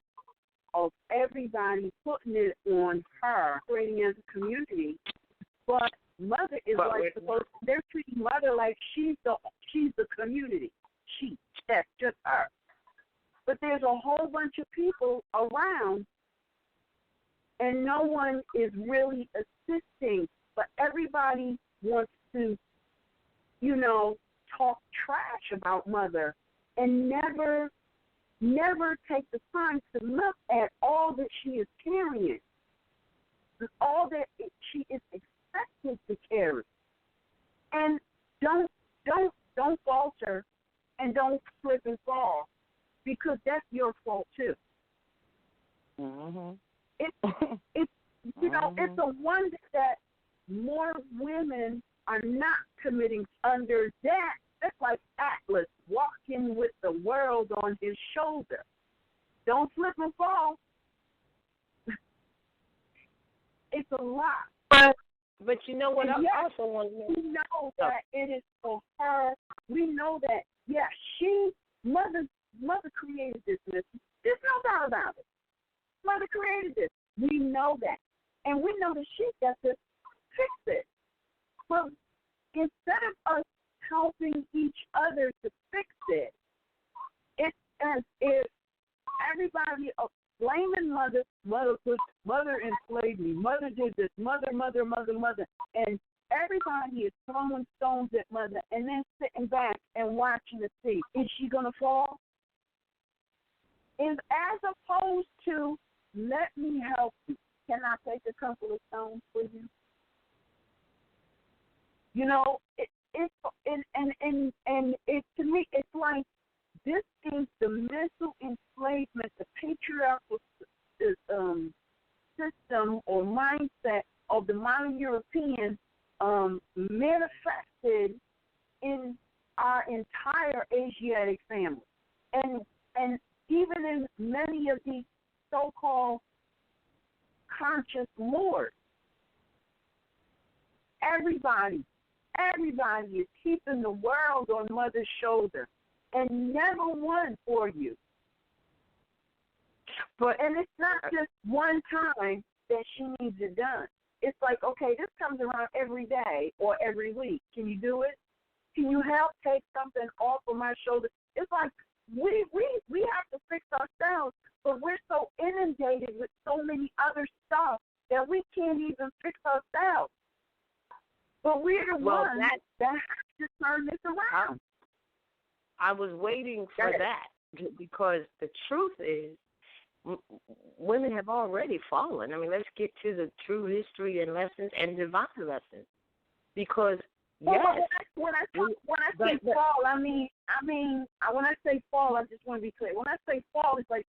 of everybody putting it on her, operating as a community. But mother is they're treating mother like she's the community. That's just her. But there's a whole bunch of people around, and no one is really assisting. But everybody wants to, talk trash about mother and never take the time to look at all that she is carrying, all that she is expected to carry. And don't falter and don't slip and fall, because that's your fault too. Mm-hmm. It's it's a wonder that more women are not committing under that. That's like Atlas walking with the world on his shoulder. Don't slip and fall. It's a lot. But you know what? And I also want to know. We know that it is for her. We know that, mother created this message. There's no doubt about it. Mother created this. We know that. And we know that she got to fix it. But instead of us helping each other to fix it, it's as if everybody blaming mother. Mother enslaved me. Mother did this. Mother. And everybody is throwing stones at mother and then sitting back and watching to see, is she going to fall? Is as opposed to, let me help you. Can I take a couple of stones for you? It to me, it's like this is the mental enslavement, the patriarchal system or mindset of the modern European manifested in our entire Asiatic family. And even in many of these so-called conscious Moors, everybody is keeping the world on mother's shoulder and never one for you. And it's not just one time that she needs it done. It's like, okay, this comes around every day or every week. Can you do it? Can you help take something off of my shoulder? It's like we have to fix ourselves, but we're so inundated with so many other stuff that we can't even fix ourselves. But we're the ones that have to turn this around. I was waiting for that because the truth is women have already fallen. I mean, let's get to the true history and lessons and divine lessons. Because when I say fall, I mean when I say fall, I just want to be clear. When I say fall, it's like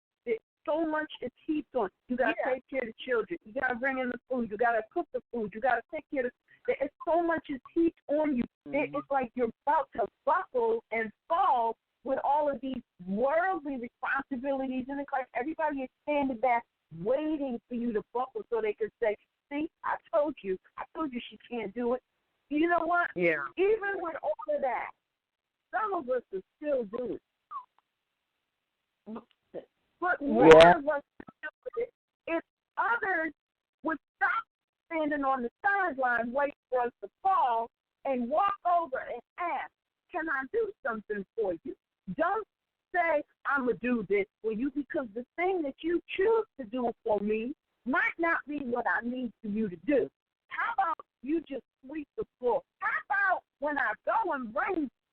so much is heaped on. You got to take care of the children. You got to bring in the food. You got to cook the food. You got to take care of it's so much is heaped on you. It's like you're about to buckle and fall with all of these worldly responsibilities, and it's like everybody is standing back waiting for you to buckle so they can say, see, I told you she can't do it. You know what? Yeah. Even with all of that, some of us are still doing it. But more of us are doing it if others would stop standing on the sideline, wait for us to fall, and walk over and ask, can I do something for you? Don't say, I'm going to do this for you, because the thing that you choose to do for me might not be what I need for you to do. How about you just sweep the floor? How about when I go and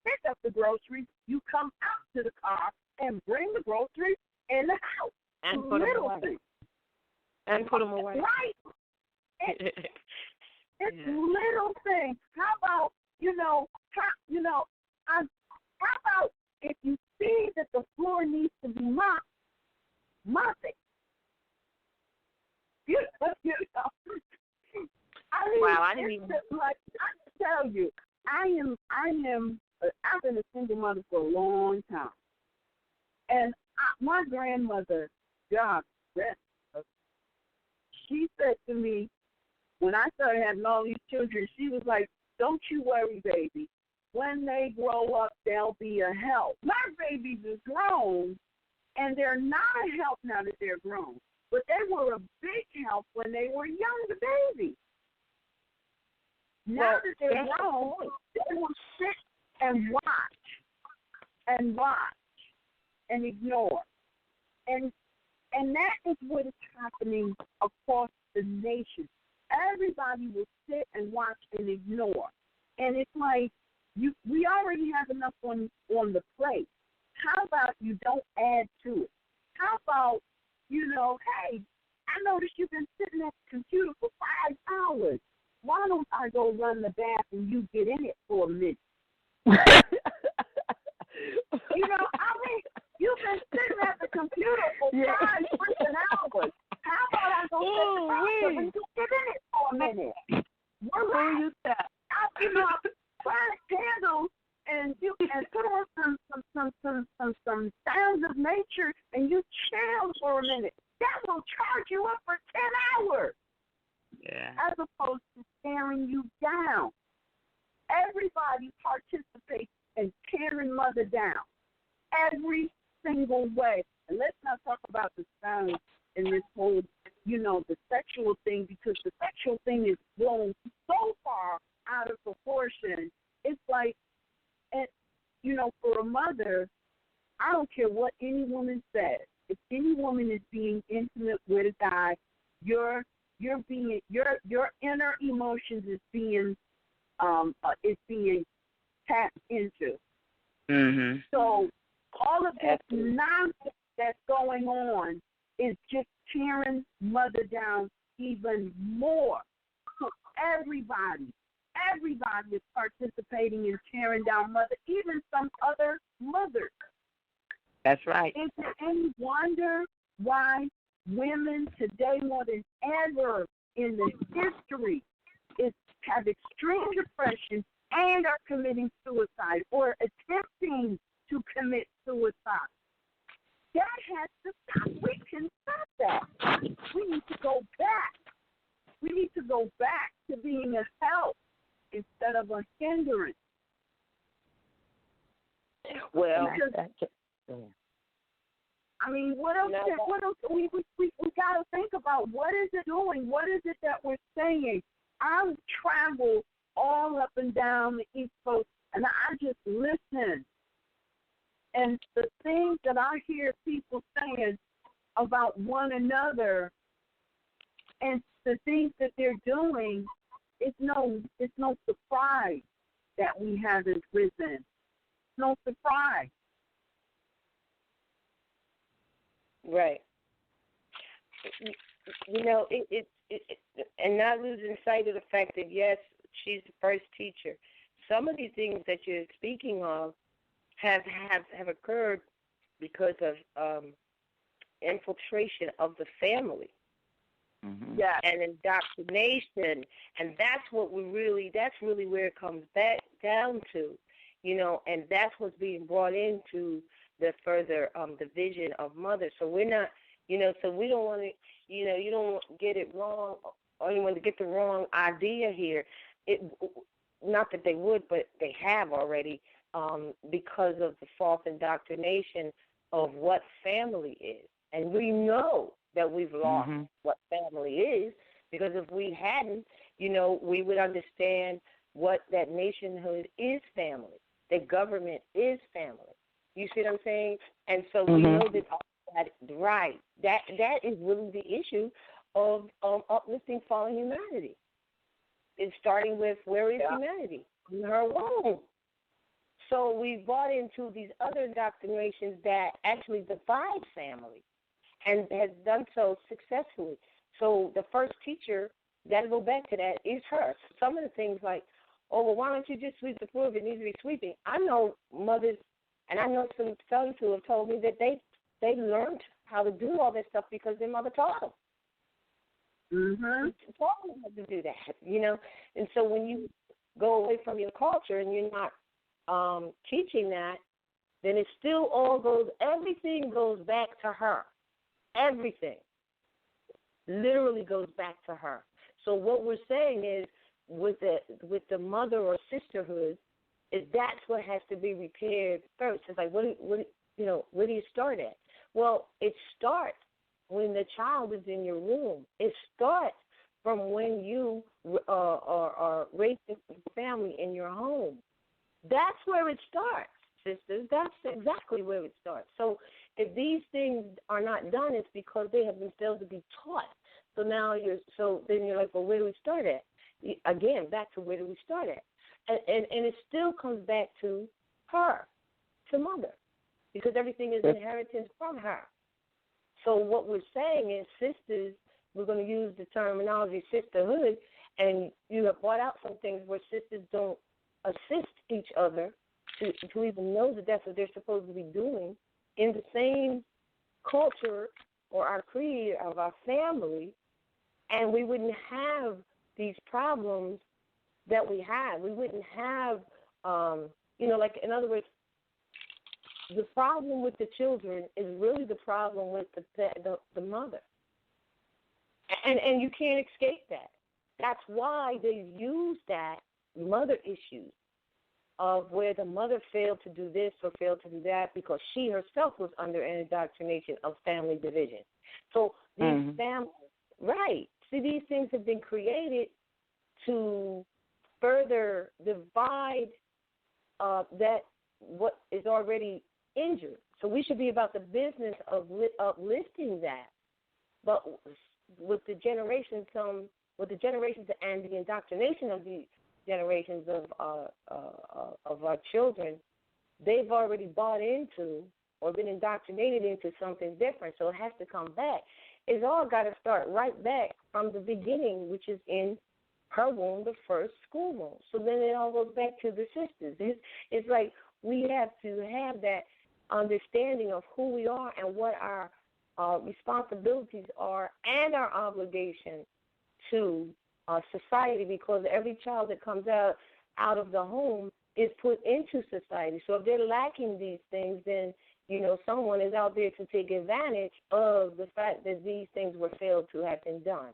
pick up the groceries, you come out to the car and bring the groceries in the house? And put them away. And put them away. Right. It's little things. How about, how about if you see that the floor needs to be mopped, mop it. I didn't even. Like, I tell you, I've been a single mother for a long time. And my grandmother, God rest her, she said to me, when I started having all these children, she was like, don't you worry, baby. When they grow up, they'll be a help. My babies are grown, and they're not a help now that they're grown. But they were a big help when they were younger babies. Now that they're grown, they will sit and watch and ignore. And that is what is happening across the nation. Everybody will sit and watch and ignore. And it's like, we already have enough on the plate. How about you don't add to it? How about, hey, I noticed you've been sitting at the computer for 5 hours. Why don't I go run the bath and you get in it for a minute? You've been sitting at the computer for 5 freaking hours. How about I go sit in the bathroom and you get in it for a minute? Burn candles and put on some sounds of nature and you chill for a minute. That will charge you up for 10 hours. Yeah. As opposed to tearing you down. Everybody participates in tearing mother down. Every single way. And let's not talk about the sound in this whole, the sexual thing, because the sexual thing is blown so far out of proportion. It's like, for a mother, I don't care what any woman says. If any woman is being intimate with a guy, your inner emotions is being tapped into. Mm-hmm. So all of this nonsense that's going on is just tearing mother down even more. So everybody is participating in tearing down mother, even some other mothers. That's right. Is there any wonder why women today more than ever in the history have extreme depression and are committing suicide or attempting to commit suicide. That has to stop. We can stop that. We need to go back. We need to go back to being a help instead of a hindrance. Well, I mean, what else? What else? We got to think about what is it doing? What is it that we're saying? I've traveled all up and down the East Coast, and I just listen. And the things that I hear people saying about one another, and the things that they're doing, it's no surprise that we haven't risen. No surprise. Right. You know, and not losing sight of the fact that, yes, she's the first teacher. Some of these things that you're speaking of have occurred because of infiltration of the family. Mm-hmm. Yeah. And indoctrination. And that's really where it comes back down to, you know, and that's what's being brought into the further division of mothers. So we're not, you know, so we don't want to, you know, you don't get it wrong or anyone to get the wrong idea here. Not that they would, but they have already because of the false indoctrination of what family is. And we know that we've lost what family is, because if we hadn't, you know, we would understand what that nationhood is family. That government is family. You see what I'm saying? And so we know that right. That is really the issue of uplifting fallen humanity. It's starting with, where is humanity? In her womb. So we bought into these other indoctrinations that actually divide family and has done so successfully. So the first teacher, that'll go back to that, is her. Some of the things like, oh, well, why don't you just sweep the floor if it needs to be sweeping? I know mothers, and I know some sons who have told me that they learned how to do all this stuff because their mother taught them. Taught them how to do that, you know. And so when you go away from your culture and you're not teaching that, then it still all goes, everything goes back to her. Everything literally goes back to her. So what we're saying is, with the mother or sisterhood, is that's what has to be repaired first. It's like, where do you start at? Well, it starts when the child is in your womb. It starts from when you are raising a family in your home. That's where it starts, sisters. That's exactly where it starts. So if these things are not done, it's because they have been failed to be taught. So now then you're like, well, where do we start at? Again, back to where do we start at? And it still comes back to her, to mother, because everything is inheritance from her. So what we're saying is, sisters, we're going to use the terminology sisterhood, and you have brought out some things where sisters don't assist each other to even know that that's what they're supposed to be doing in the same culture or our creed of our family, and we wouldn't have these problems that we have. We wouldn't have, like, in other words, the problem with the children is really the problem with the mother. And you can't escape that. That's why they use that mother issues of where the mother failed to do this or failed to do that because she herself was under an indoctrination of family division. So these families, right, see, these things have been created to further divide that what is already injured. So we should be about the business of uplifting that. But with the generations and the indoctrination of the generations of our children, they've already bought into or been indoctrinated into something different. So it has to come back. It's all got to start right back from the beginning, which is in her womb, the first school womb. So then it all goes back to the sisters. It's like we have to have that understanding of who we are and what our responsibilities are and our obligation to society, because every child that comes out of the home is put into society. So if they're lacking these things, then, someone is out there to take advantage of the fact that these things were failed to have been done.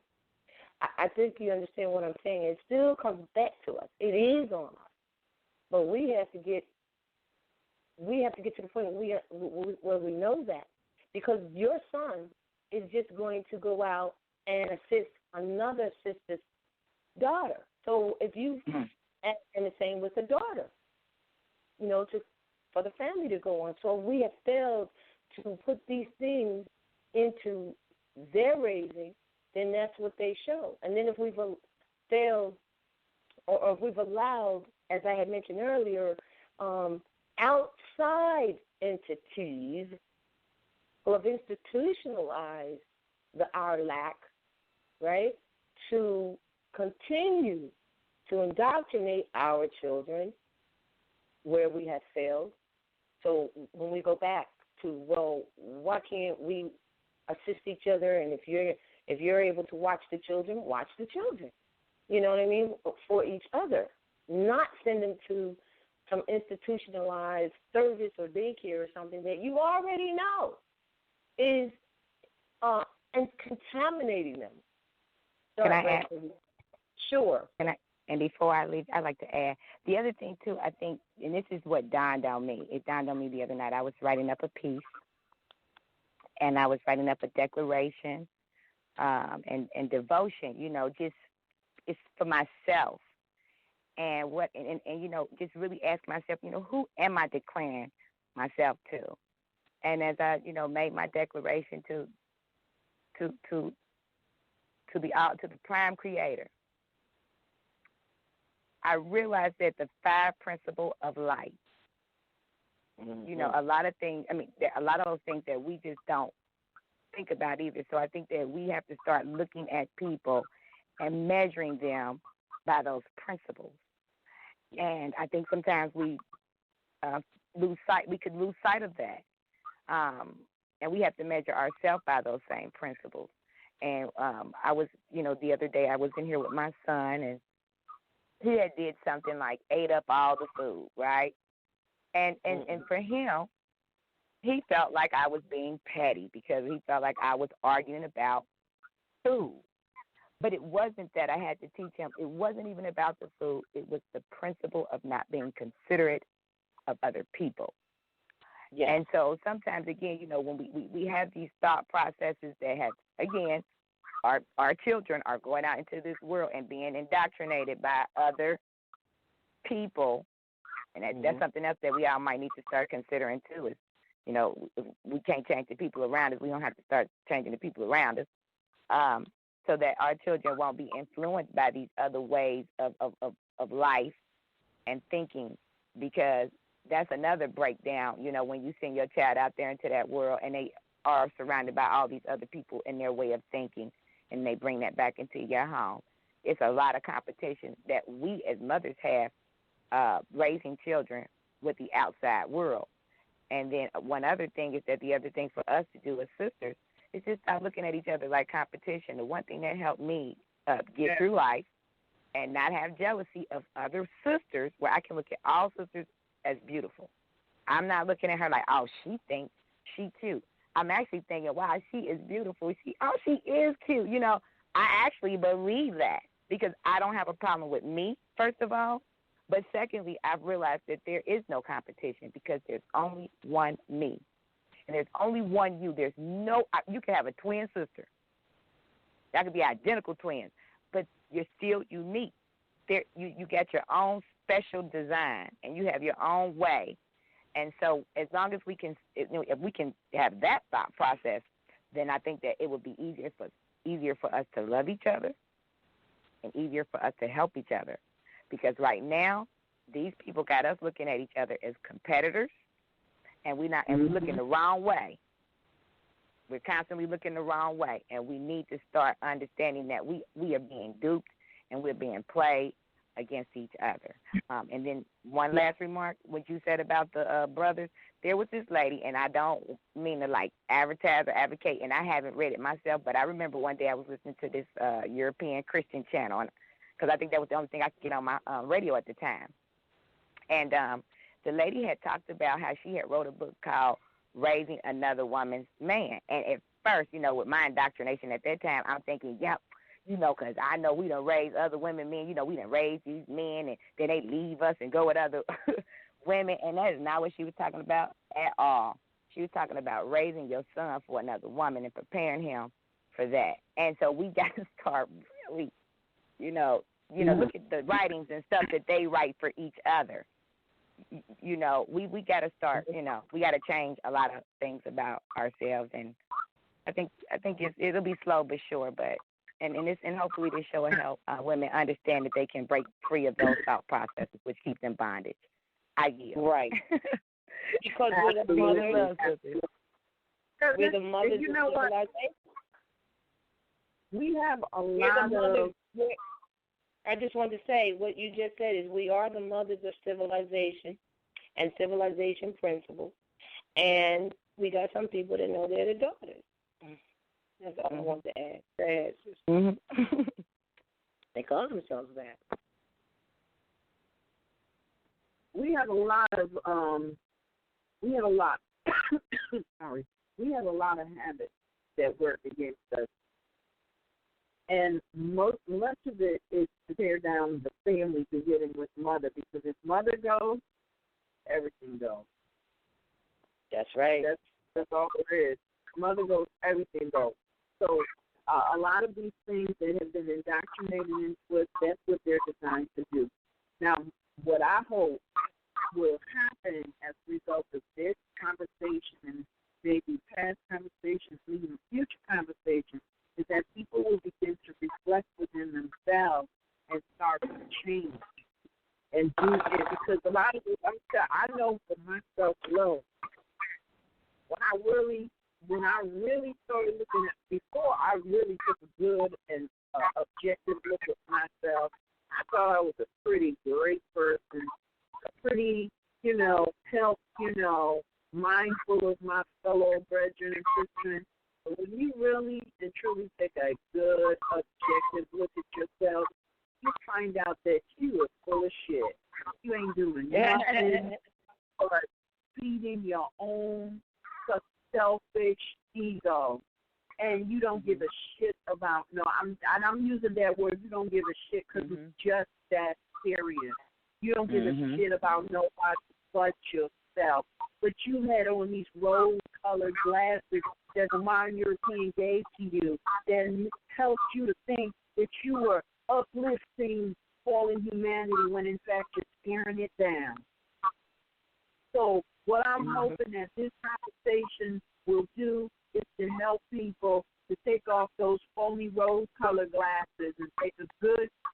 I think you understand what I'm saying. It still comes back to us. It is on us. But we have to get to the point where we know that, because your son is just going to go out and assist another sister's daughter. So if you, and the same with the daughter, just for the family to go on. So we have failed to put these things into their raising, then that's what they show. And then if we've failed, or if we've allowed, as I had mentioned earlier, outside entities who have institutionalized our lack, right, to continue to indoctrinate our children where we have failed. So when we go back to, well, why can't we assist each other? And if you're able to watch the children, watch the children. You know what I mean? For each other, not send them to some institutionalized service or daycare or something that you already know is and contaminating them. Can I add? Sure. And before I leave, I'd like to add the other thing too. I think, and this is what dawned on me. It dawned on me the other night. I was writing up a piece, and I was writing up a declaration and devotion. Just it's for myself, and just really ask myself, who am I declaring myself to? And as I, made my declaration to the prime creator, I realized that the 5 principles of life, a lot of things, a lot of those things that we just don't think about either. So I think that we have to start looking at people and measuring them by those principles. And I think sometimes we could lose sight of that. And we have to measure ourselves by those same principles. And I was, the other day I was in here with my son, and he had did something like ate up all the food, right? And for him, he felt like I was being petty because he felt like I was arguing about food. But it wasn't that I had to teach him. It wasn't even about the food. It was the principle of not being considerate of other people. Yes. And so sometimes, again, when we have these thought processes that have, again, our children are going out into this world and being indoctrinated by other people, and that's something else that we all might need to start considering too. Is we can't change the people around us. We don't have to start changing the people around us, so that our children won't be influenced by these other ways of life and thinking, because that's another breakdown. When you send your child out there into that world and they are surrounded by all these other people and their way of thinking, and they bring that back into your home. It's a lot of competition that we as mothers have raising children with the outside world. And then one other thing is that the other thing for us to do as sisters is just stop looking at each other like competition. The one thing that helped me get through life and not have jealousy of other sisters, where I can look at all sisters as beautiful. I'm not looking at her like, oh, she thinks she too. I'm actually thinking, wow, she is beautiful. She is cute. I actually believe that because I don't have a problem with me, first of all. But secondly, I've realized that there is no competition because there's only one me. And there's only one you. You can have a twin sister. That could be identical twins, but you're still unique. You got your own special design, and you have your own way. And so as long as we can, if we can have that thought process, then I think that it would be easier for us to love each other and easier for us to help each other. Because right now, these people got us looking at each other as competitors, and we're looking the wrong way. We're constantly looking the wrong way, and we need to start understanding that we are being duped and we're being played against each other. And then one last remark, what you said about the brothers, there was this lady, and I don't mean to like advertise or advocate, and I haven't read it myself, but I remember one day I was listening to this European Christian channel, because I think that was the only thing I could get on my radio at the time. And the lady had talked about how she had wrote a book called Raising Another Woman's Man. And at first, you know, with my indoctrination at that time, I'm thinking, yep, you know, because I know we done raise other women men. You know, we done raise these men, and then they leave us and go with other women. And that is not what she was talking about at all. She was talking about raising your son for another woman and preparing him for that. And so we got to start really, you know, look at the writings and stuff that they write for each other. You know, we got to start, you know, we got to change a lot of things about ourselves. And I think it'll be slow but sure, but and hopefully this show will help women understand that they can break free of those thought processes which keep them bondage. I yield. Right. Because we're the mothers. We're the mothers you know of what? civilization. We have a We're lot the mothers. of. I just wanted to say what you just said is we are the mothers of civilization and civilization principles, and we got some people that know they're the daughters. That's all I want to add. They call themselves that. We have a lot of sorry. We have a lot of habits that work against us. And much of it is to tear down the family, beginning with mother, because if mother goes, everything goes. That's right. That's all there is. Mother goes, everything goes. So a lot of these things that have been indoctrinated into us, that's what they're designed to do. Now, what I hope will happen as a result of this conversation and maybe past conversations, even future conversations, is that people will begin to reflect within themselves and start to change and do it. Because a lot of it, I know for myself alone, when I really started looking at, before I really took a good and objective look at myself, I thought I was a pretty great person, a pretty, health, mindful of my fellow brethren and sisters. But when you really and truly take a good, objective look at yourself, you find out that you are full of shit. You ain't doing nothing but feeding your own selfish ego. And you don't give a shit about, I'm using that word, you don't give a shit because it's just that serious. You don't give a shit about nobody but yourself. But you had on these rose-colored glasses that the modern European gave to you that helped you to think that you were uplifting fallen humanity when in fact you're tearing it down. So what I'm hoping that this conversation will do is to help people to take off those phony rose-colored glasses and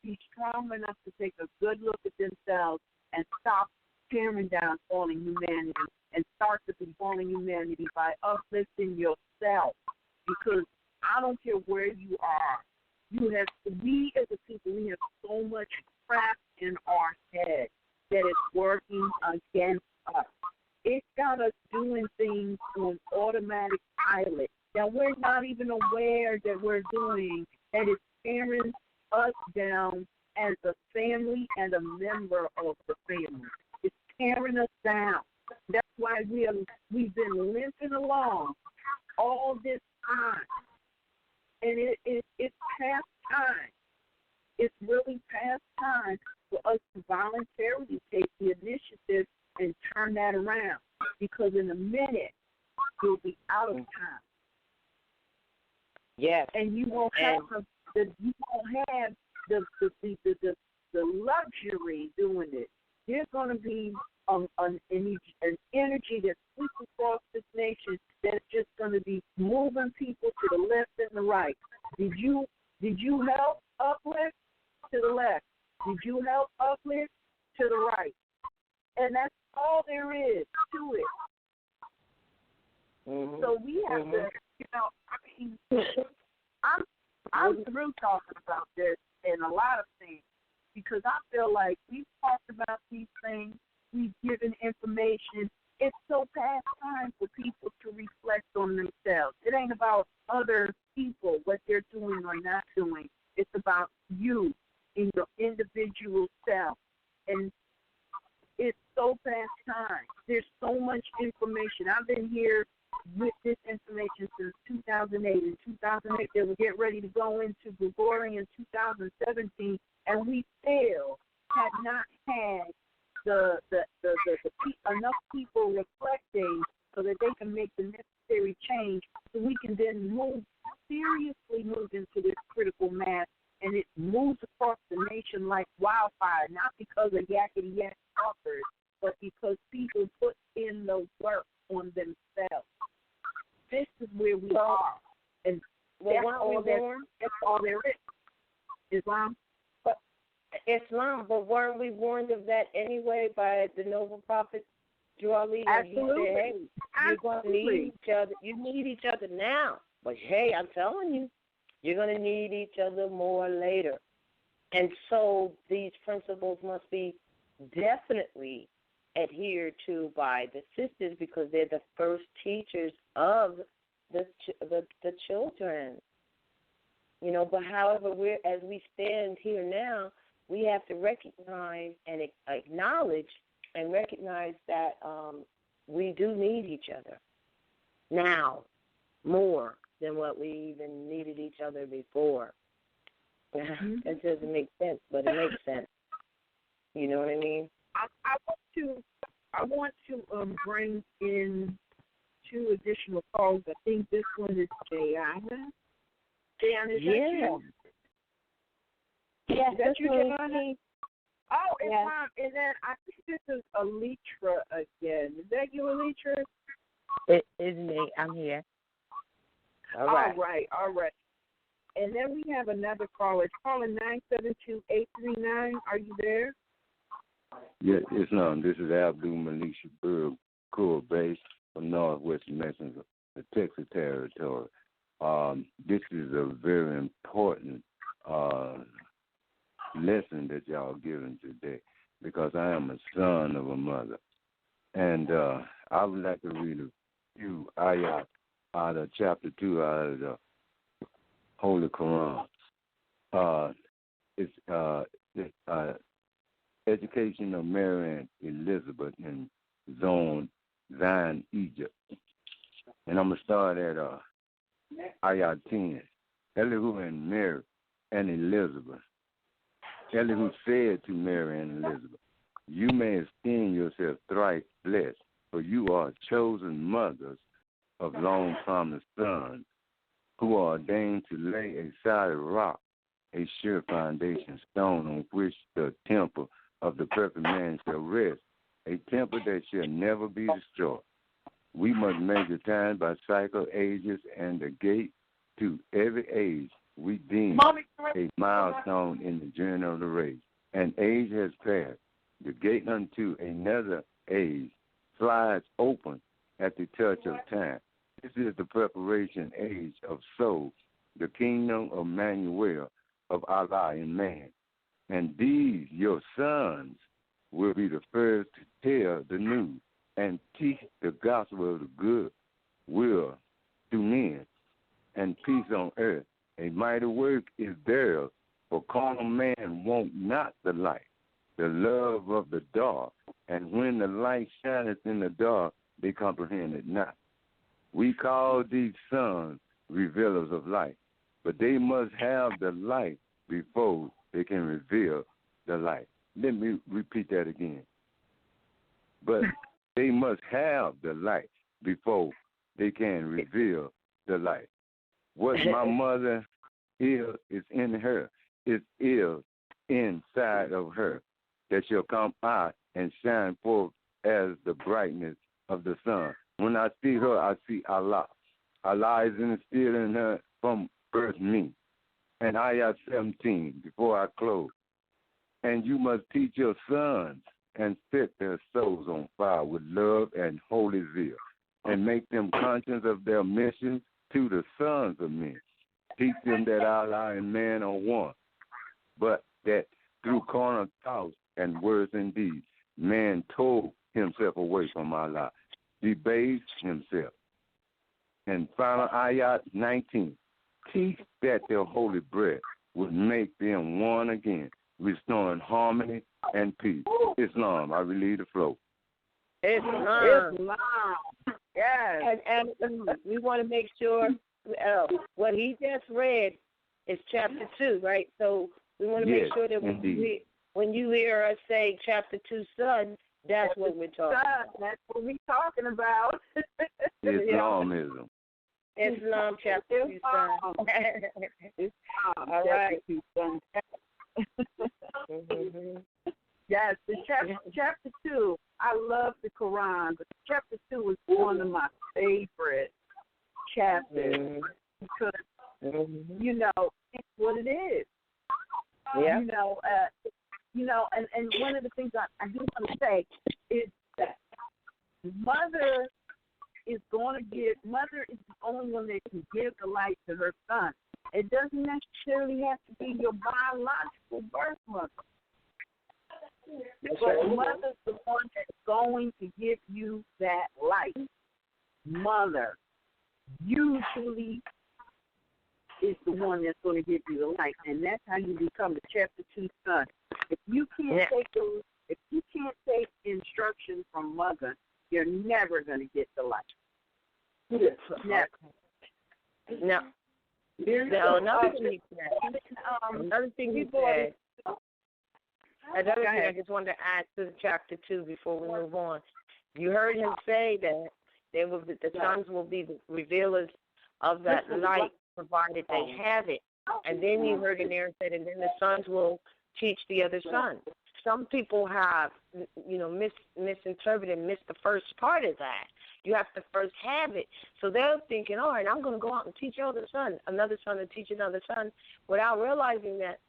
be strong enough to take a good look at themselves and stop tearing down fallen humanity and start to be fallen humanity by uplifting yourself. Because I don't care where you are, we as a people, we have so much crap in our head that is working against us. It's got us doing things on automatic pilot that we're not even aware that we're doing, and it's tearing us down as a family and a member of the family. It's tearing us down. That's why we've been limping along all this time. And it's past time. It's really past time for us to voluntarily take the initiative and turn that around. Because in a minute, you'll be out of time. Yes. And you won't have the luxury doing it. There's going to be an energy that sweeps across this nation that's just going to be moving people to the left and the right. Did you help uplift? To the left. Did you help uplift? To the right. And that's all there is to it. So we have to, I'm through talking about this and a lot of things, because I feel like we've talked about these things, we've given information. It's so past time for people to reflect on themselves. It ain't about other people, what they're doing or not doing. It's about you in your individual self. And it's so past time. There's so much information. I've been here with this information since 2008. In 2008, they were getting ready to go into Gregorian 2017, and we still had not had the enough people reflecting so that they can make the necessary change so we can then seriously move into this critical mass, and it moves across the nation like wildfire, not because of yakety-yak talkers, but because people put in the work on themselves. This is where we are. And that's all there is. Islam, but weren't we warned of that anyway by the noble prophet Juali? Absolutely. He said, hey, you're going to need each other. You need each other now. But, hey, I'm telling you, you're going to need each other more later. And so these principles must be definitely adhered to by the sisters because they're the first teachers of the children. You know, but however, as we stand here now, we have to recognize and acknowledge and recognize that we do need each other now more than what we even needed each other before. That doesn't make sense, but it makes sense. You know what I mean? I want to bring in 2 additional calls. I think this one is Jayana. Jayana, is that you? Yes, that's you, Jayana? Oh, it's yes. mine. And then I think this is Alitra again. Is that you, Alitra? It is me. I'm here. All right. And then we have another caller. It's calling 972-839. Are you there? Yeah, Islam. This is Abdul Malik Shaburg, Core Base from Northwest Messenger, the Texas Territory. This is a very important lesson that y'all giving today because I am a son of a mother. And I would like to read a few ayat out of chapter 2 out of the Holy Quran. It's education of Mary and Elizabeth in Zion, Egypt. And I'm going to start at ayat 10. Elihu and Mary and Elizabeth. Elihu said to Mary and Elizabeth, you may esteem yourself thrice blessed, for you are chosen mothers of long-promised sons, who are ordained to lay a solid rock, a sure foundation stone on which the temple of the perfect man shall rest, a temple that shall never be destroyed. We must measure time by cycle, ages, and the gate to every age we deem a milestone in the journey of the race. An age has passed. The gate unto another age slides open at the touch of time. This is the preparation age of soul, the kingdom of Emmanuel, of Allah in man. And these, your sons, will be the first to tell the news and teach the gospel of the good will to men and peace on earth. A mighty work is theirs, for carnal man want not the light, the love of the dark. And when the light shineth in the dark, they comprehend it not. We call these sons revealers of light, but they must have the light before they can reveal the light. Let me repeat that again. But they must have the light before they can reveal the light. What my mother is in her. It is inside of her that shall come out and shine forth as the brightness of the sun. When I see her, I see Allah. Allah is instilled in her from birth me. And ayat 17, before I close. And you must teach your sons and set their souls on fire with love and holy zeal, and make them conscious of their mission to the sons of men. Teach them that Allah and man are one, but that through carnal thoughts and words and deeds, man tore himself away from Allah, debased himself. And final ayat 19, teach that their holy breath would make them one again, restoring harmony and peace. Islam, I relieve the flow. Islam. Yes. And we want to make sure what he just read is chapter 2, right? So we want to make sure that when you hear us say chapter 2, son, that's what we're talking about. That's what we're talking about. Islamism. Islam chapter 2, son. All right. Yes, the chapter 2, I love the Quran, but chapter 2 is one of my favorite chapters because, you know, it's what it is. Yeah. You know, and one of the things I do want to say is that mother is the only one that can give the light to her son. It doesn't necessarily have to be your biological birth mother. But mother's the one that's going to give you that light. Mother usually is the one that's going to give you the light, and that's how you become the chapter 2 son. If you can't take instruction from mother, you're never going to get the light. Never. No. No, another thing he said. Another thing I just wanted to add to chapter 2 before we move on. You heard him say that the sons will be the revealers of that light, provided they have it. And then you heard in there said, and then the sons will teach the other sons. Some people have, misinterpreted and missed the first part of that. You have to first have it. So they're thinking, all right, I'm going to go out and teach another son to teach another son, without realizing that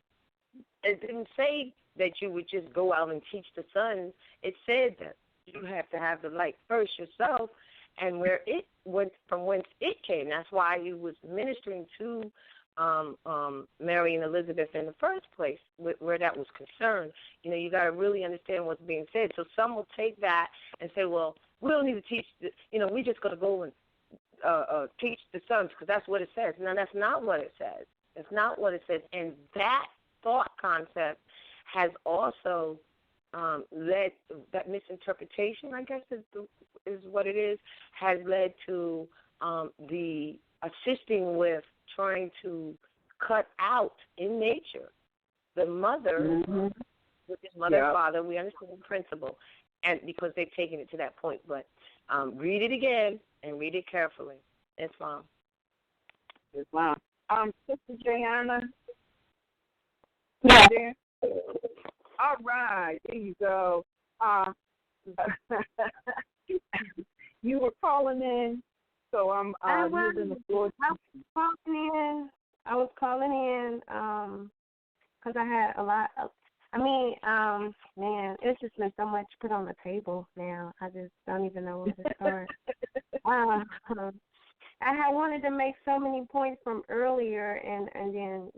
it didn't say that you would just go out and teach the sons. It said that you have to have the light first yourself, and where it went from whence it came. That's why he was ministering to Mary and Elizabeth in the first place, where that was concerned. You got to really understand what's being said. So some will take that and say, well, we don't need to teach, we just got to go and teach the sons because that's what it says. No, that's not what it says. It's not what it says. And that thought concept has also led, that misinterpretation, I guess is what it is, has led to the assisting with trying to cut out in nature the mother with his mother and father. We understand the principle, and because they've taken it to that point. But read it again and read it carefully. Islam. Sister Jayana. Yeah. There? All right, there you go. You were calling in, so I'm using the floor. I was calling in because I had a lot of, man, it's just been so much put on the table now. I just don't even know where to start. I had wanted to make so many points from earlier, and then,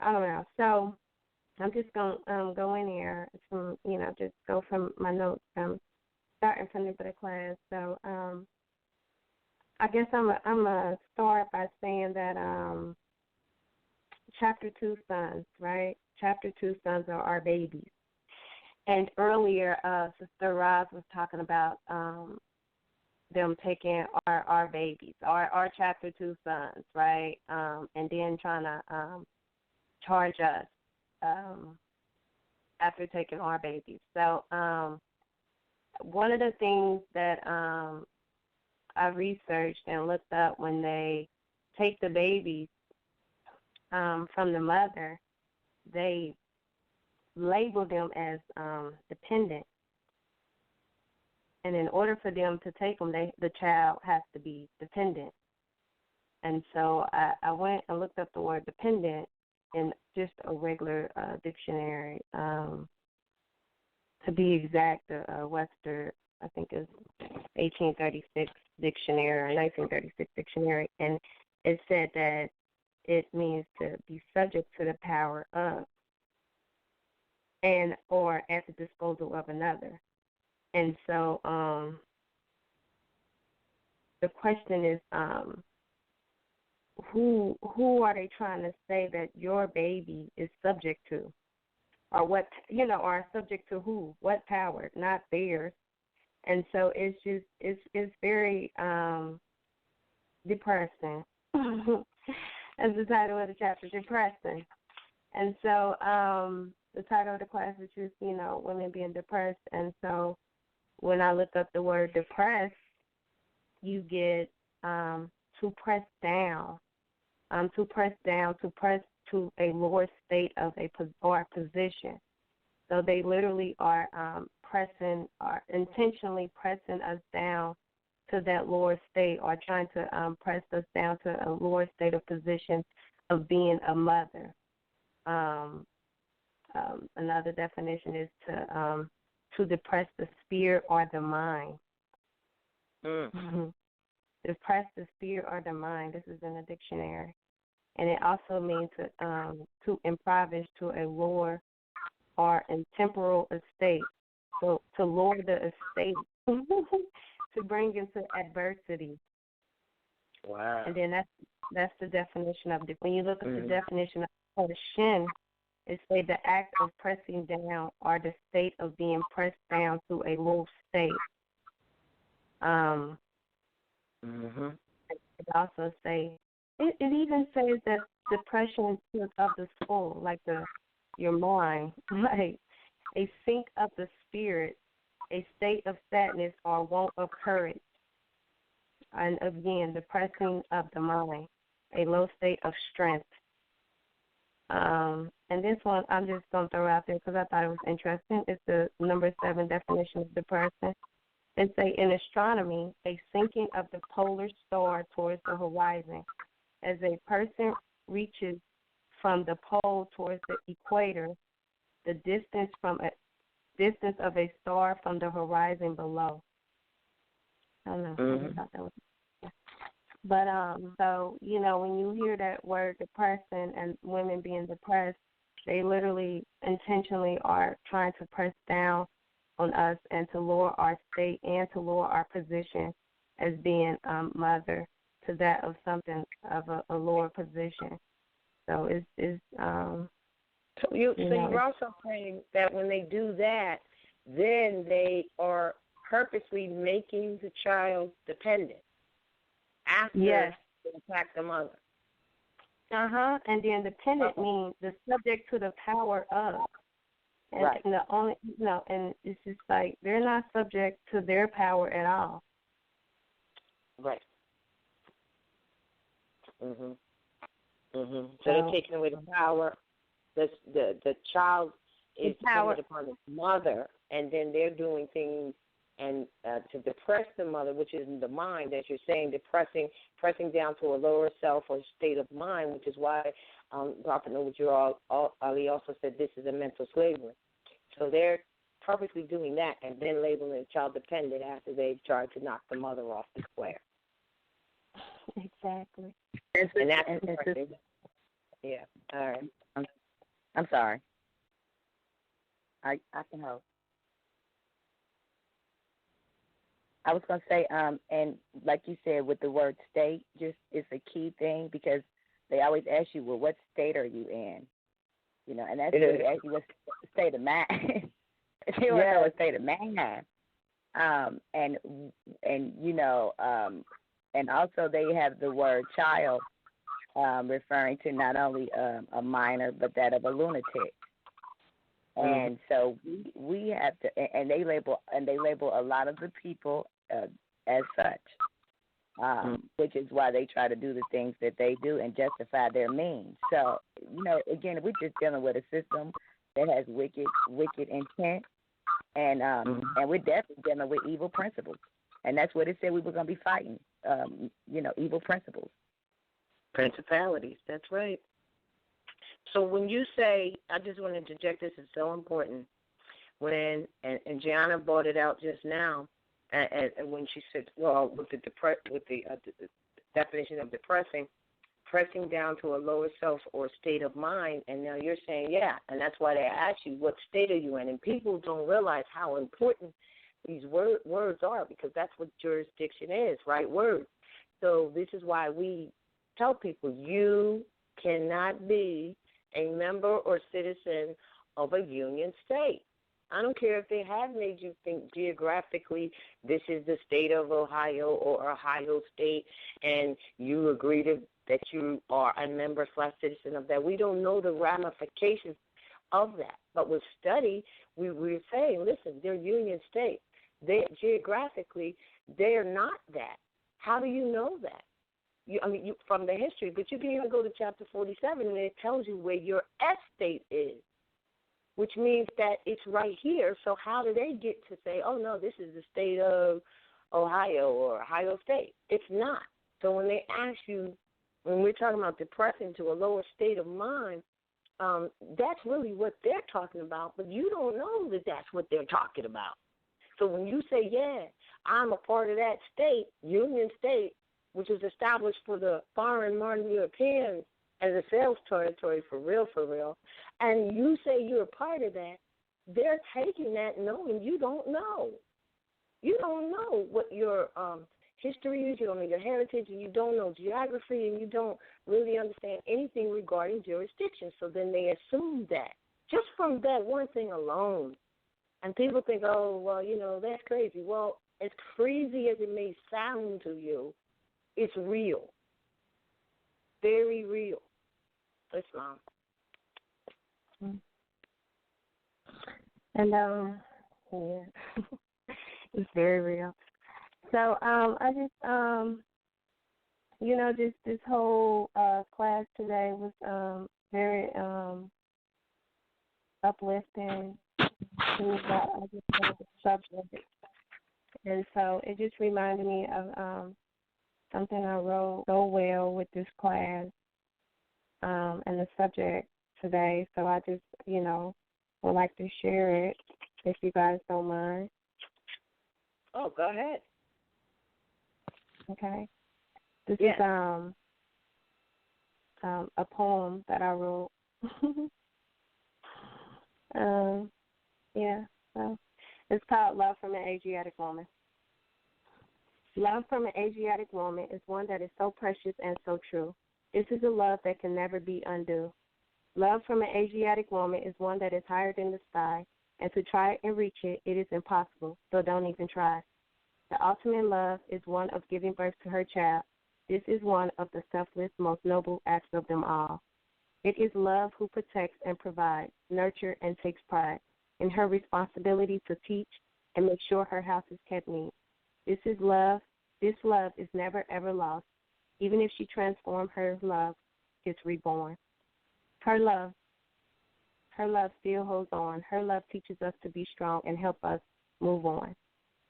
I don't know. So I'm just going to go in here, just go from my notes, starting from the class. So I guess I'm a start by saying that chapter 2 sons, right? Chapter 2 sons are our babies. And earlier, Sister Roz was talking about them taking our babies, our chapter 2 sons, right? And then trying to charge us after taking our babies. So one of the things that I researched and looked up, when they take the babies from the mother, they label them as dependent. And in order for them to take them, the child has to be dependent. And so I went and looked up the word dependent in just a regular dictionary. To be exact, Webster, I think is 1836 dictionary, or 1936 dictionary, and it said that it means to be subject to the power of. and or at the disposal of another. And so the question is, who are they trying to say that your baby is subject to? Or what, or subject to who? What power? Not theirs. And so it's just, it's very depressing. That's the title of the chapter, depressing. And so the title of the class is just, women being depressed. And so when I look up the word depressed, you get to press down, to press to a lower state of or position. So they literally are intentionally pressing us down to that lower state, or trying to press us down to a lower state of position of being a mother. Another definition is to depress the spirit or the mind. Depress the spirit or the mind. This is in the dictionary. And it also means to impoverish to a lower or intemporal estate. So to lower the estate, to bring into adversity. Wow. And then that's the definition of when you look at the definition of the shin, it says the act of pressing down or the state of being pressed down to a low state. It also say it even says that depression of the soul, like your mind, like a sink of the spirit, a state of sadness or want of courage. And again, depressing of the mind, a low state of strength. And this one I'm just going to throw out there because I thought it was interesting. It's the number 7 definition of depression. It say in astronomy, a sinking of the polar star towards the horizon. As a person reaches from the pole towards the equator, the distance of a star from the horizon below. I don't know. I thought that was. But so when you hear that word depression and women being depressed, they literally intentionally are trying to press down on us and to lower our state and to lower our position as being mother to that of something of a lower position. So it's So you're also saying that when they do that, then they are purposely making the child dependent after they attack the mother. And the independent means the subject to the power of. And right. And the only and it's just like they're not subject to their power at all. Right. So they're taking away the power. The child is dependent upon its mother, and then they're doing things and to depress the mother, which is in the mind, as you're saying, pressing down to a lower self or state of mind, which is why Dr. Ali also said this is a mental slavery. So they're purposely doing that and then labeling the child dependent after they've tried to knock the mother off the square. Exactly. And that's yeah. All right. I'm sorry. I can help. I was going to say, and like you said, with the word state, just it's a key thing because they always ask you, well, what state are you in? And that's what they ask you, what state of mind. They don't know what state of mind. And also they have the word child, referring to not only a minor but that of a lunatic. And so we have to, and they label a lot of the people as such, which is why they try to do the things that they do and justify their means. So again, we're just dealing with a system that has wicked intent, and we're definitely dealing with evil principles, and that's what it said we were going to be fighting. Evil principles, principalities. That's right. So when you say, I just want to interject, this is so important. When and Gianna brought it out just now, and when she said, well, with the definition of depressing, pressing down to a lower self or state of mind, and now you're saying, yeah, and that's why they ask you, what state are you in? And people don't realize how important these words are, because that's what jurisdiction is, right? Words. So this is why we tell people you cannot be a member or citizen of a union state. I don't care if they have made you think geographically this is the state of Ohio or Ohio State, and you agree that you are a member / citizen of that. We don't know the ramifications of that. But with study, we're saying, listen, they're union states. Geographically, they're not that. How do you know that? From the history, but you can even go to chapter 47, and it tells you where your estate is, which means that it's right here. So how do they get to say, oh, no, this is the state of Ohio or Ohio State? It's not. So when they ask you, when we're talking about depressing to a lower state of mind, that's really what they're talking about, but you don't know that that's what they're talking about. So when you say, yeah, I'm a part of that state, Union State, which was established for the foreign modern Europeans as a sales territory for real, and you say you're a part of that, they're taking that knowing you don't know. You don't know what your history is, you don't know your heritage, and you don't know geography, and you don't really understand anything regarding jurisdiction. So then they assume that, just from that one thing alone. And people think, oh, well, that's crazy. Well, as crazy as it may sound to you, it's real. Very real. Islam. And, yeah, it's very real. So, I just, this whole class today was very uplifting. I just love the subject. And so it just reminded me of something I wrote so well with this class and the subject today. So I just, would like to share it if you guys don't mind. Oh, go ahead. Okay. This is a poem that I wrote. So it's called Love from an Asiatic Woman. Love from an Asiatic woman is one that is so precious and so true. This is a love that can never be undue. Love from an Asiatic woman is one that is higher than the sky, and to try and reach it, it is impossible, so don't even try. The ultimate love is one of giving birth to her child. This is one of the selfless, most noble acts of them all. It is love who protects and provides, nurtures and takes pride in her responsibility to teach and make sure her house is kept neat. This is love. This love is never, ever lost. Even if she transforms her love, it's reborn. Her love still holds on. Her love teaches us to be strong and help us move on.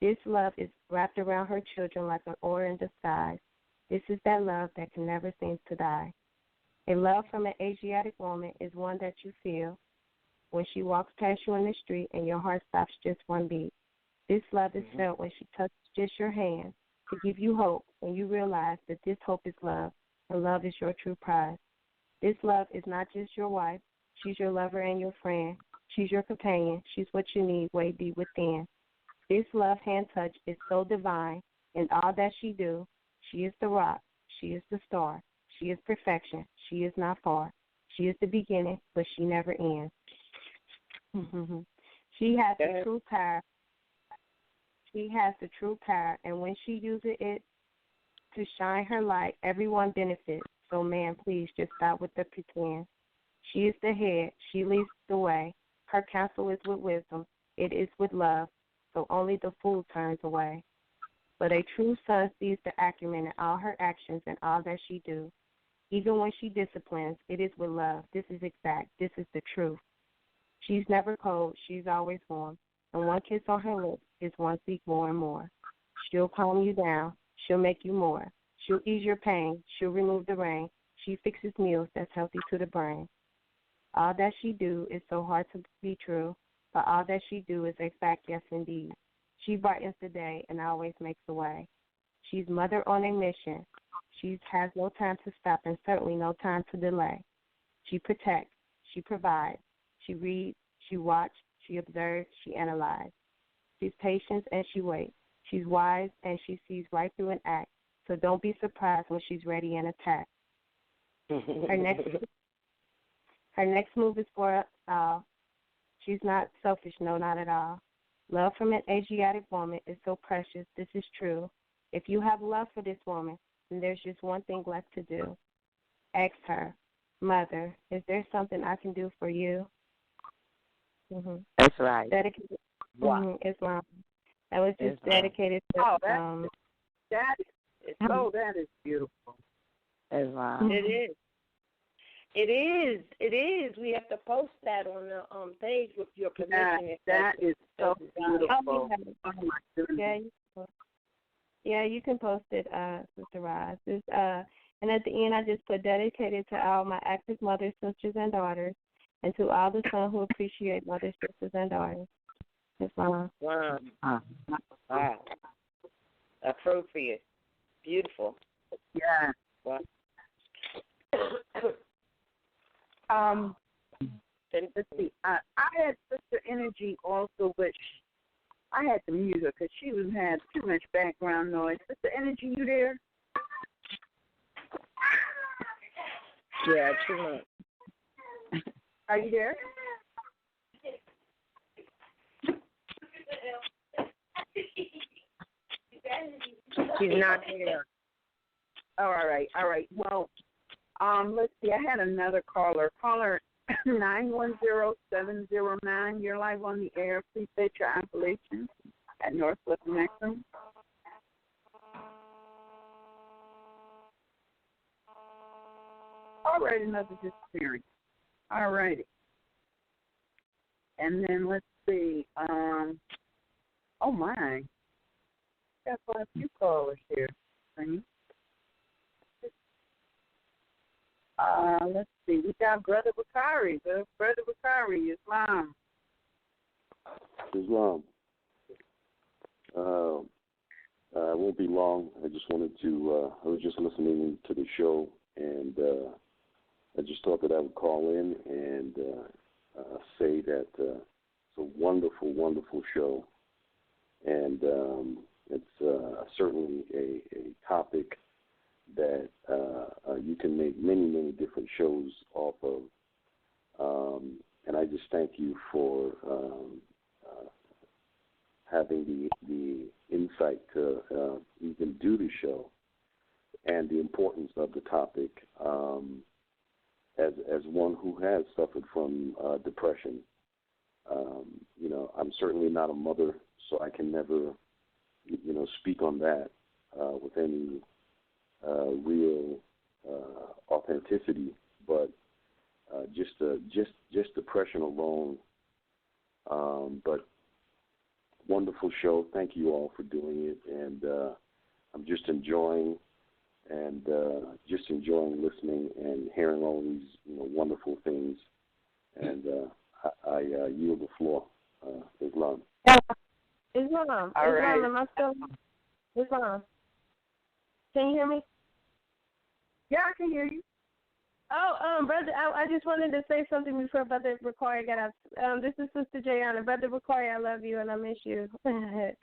This love is wrapped around her children like an oar in disguise. This is that love that can never seem to die. A love from an Asiatic woman is one that you feel when she walks past you in the street and your heart stops just one beat. This love is felt when she touches just your hand to give you hope, and you realize that this hope is love, and love is your true prize. This love is not just your wife. She's your lover and your friend. She's your companion. She's what you need way deep within. This love hand touch is so divine. In all that she do, she is the rock. She is the star. She is perfection. She is not far. She is the beginning, but she never ends. She has the true power. She has the true power, and when she uses it to shine her light, everyone benefits. So, man, please just stop with the pretend. She is the head. She leads the way. Her counsel is with wisdom. It is with love. So only the fool turns away. But a true son sees the acumen in all her actions and all that she do. Even when she disciplines, it is with love. This is exact. This is the truth. She's never cold. She's always warm. And one kiss on her lips is one seek more and more. She'll calm you down. She'll make you more. She'll ease your pain. She'll remove the rain. She fixes meals that's healthy to the brain. All that she do is so hard to be true, but all that she do is a fact, yes, indeed. She brightens the day and always makes a way. She's mother on a mission. She has no time to stop and certainly no time to delay. She protects. She provides. She reads. She watches. She observes. She analyzes. She's patient and she waits. She's wise and she sees right through an act. So don't be surprised when she's ready and attack. Her next move is for all. She's not selfish, no, not at all. Love from an Asiatic woman is so precious. This is true. If you have love for this woman, then there's just one thing left to do. Ask her, Mother, is there something I can do for you? Mm-hmm. That's right. Dedicated. Wow. Islam. That was just dedicated to. That is beautiful. Islam. It is. It is. It is. We have to post that on the page with your permission. That is so beautiful. Oh my goodness. Yeah, you can post it, Sister Roz. And at the end, I just put dedicated to all my active mothers, sisters, and daughters, and to all the sons who appreciate mothers, sisters, and daughters. Islam. Wow. Wow. Appropriate. Beautiful. Yeah. Wow. Let's see. I had Sister Energy also, but I had to mute her because she had too much background noise. Sister Energy, you there? Yeah, too much. Are you there? She's not there. Oh, all right. Well, let's see. I had another caller. Caller 910709. You're live on the air. Please state your affiliation at Northwest Maxim. All right, another disappearance. All righty. And then let's see. Oh my. Got quite a few callers here. Let's see. We got Brother Bakari. Brother Bakari, Islam. Islam. I won't be long. I just wanted to, I was just listening to the show, and I just thought that I would call in and say that it's a wonderful, wonderful show. And it's certainly a topic that you can make many, many different shows off of. And I just thank you for having the insight to even do the show and the importance of the topic. As one who has suffered from depression, I'm certainly not a mother, so I can never, speak on that with any real authenticity. But just depression alone. But wonderful show. Thank you all for doing it, and I'm just enjoying listening and hearing all these wonderful things. And I yield the floor. Islam. Islam. All right. Islam. Am I still? Islam. Can you hear me? Yeah, I can hear you. Oh, brother, I just wanted to say something before Brother Bakari got out. This is Sister Jayana. Brother Bakari, I love you and I miss you. I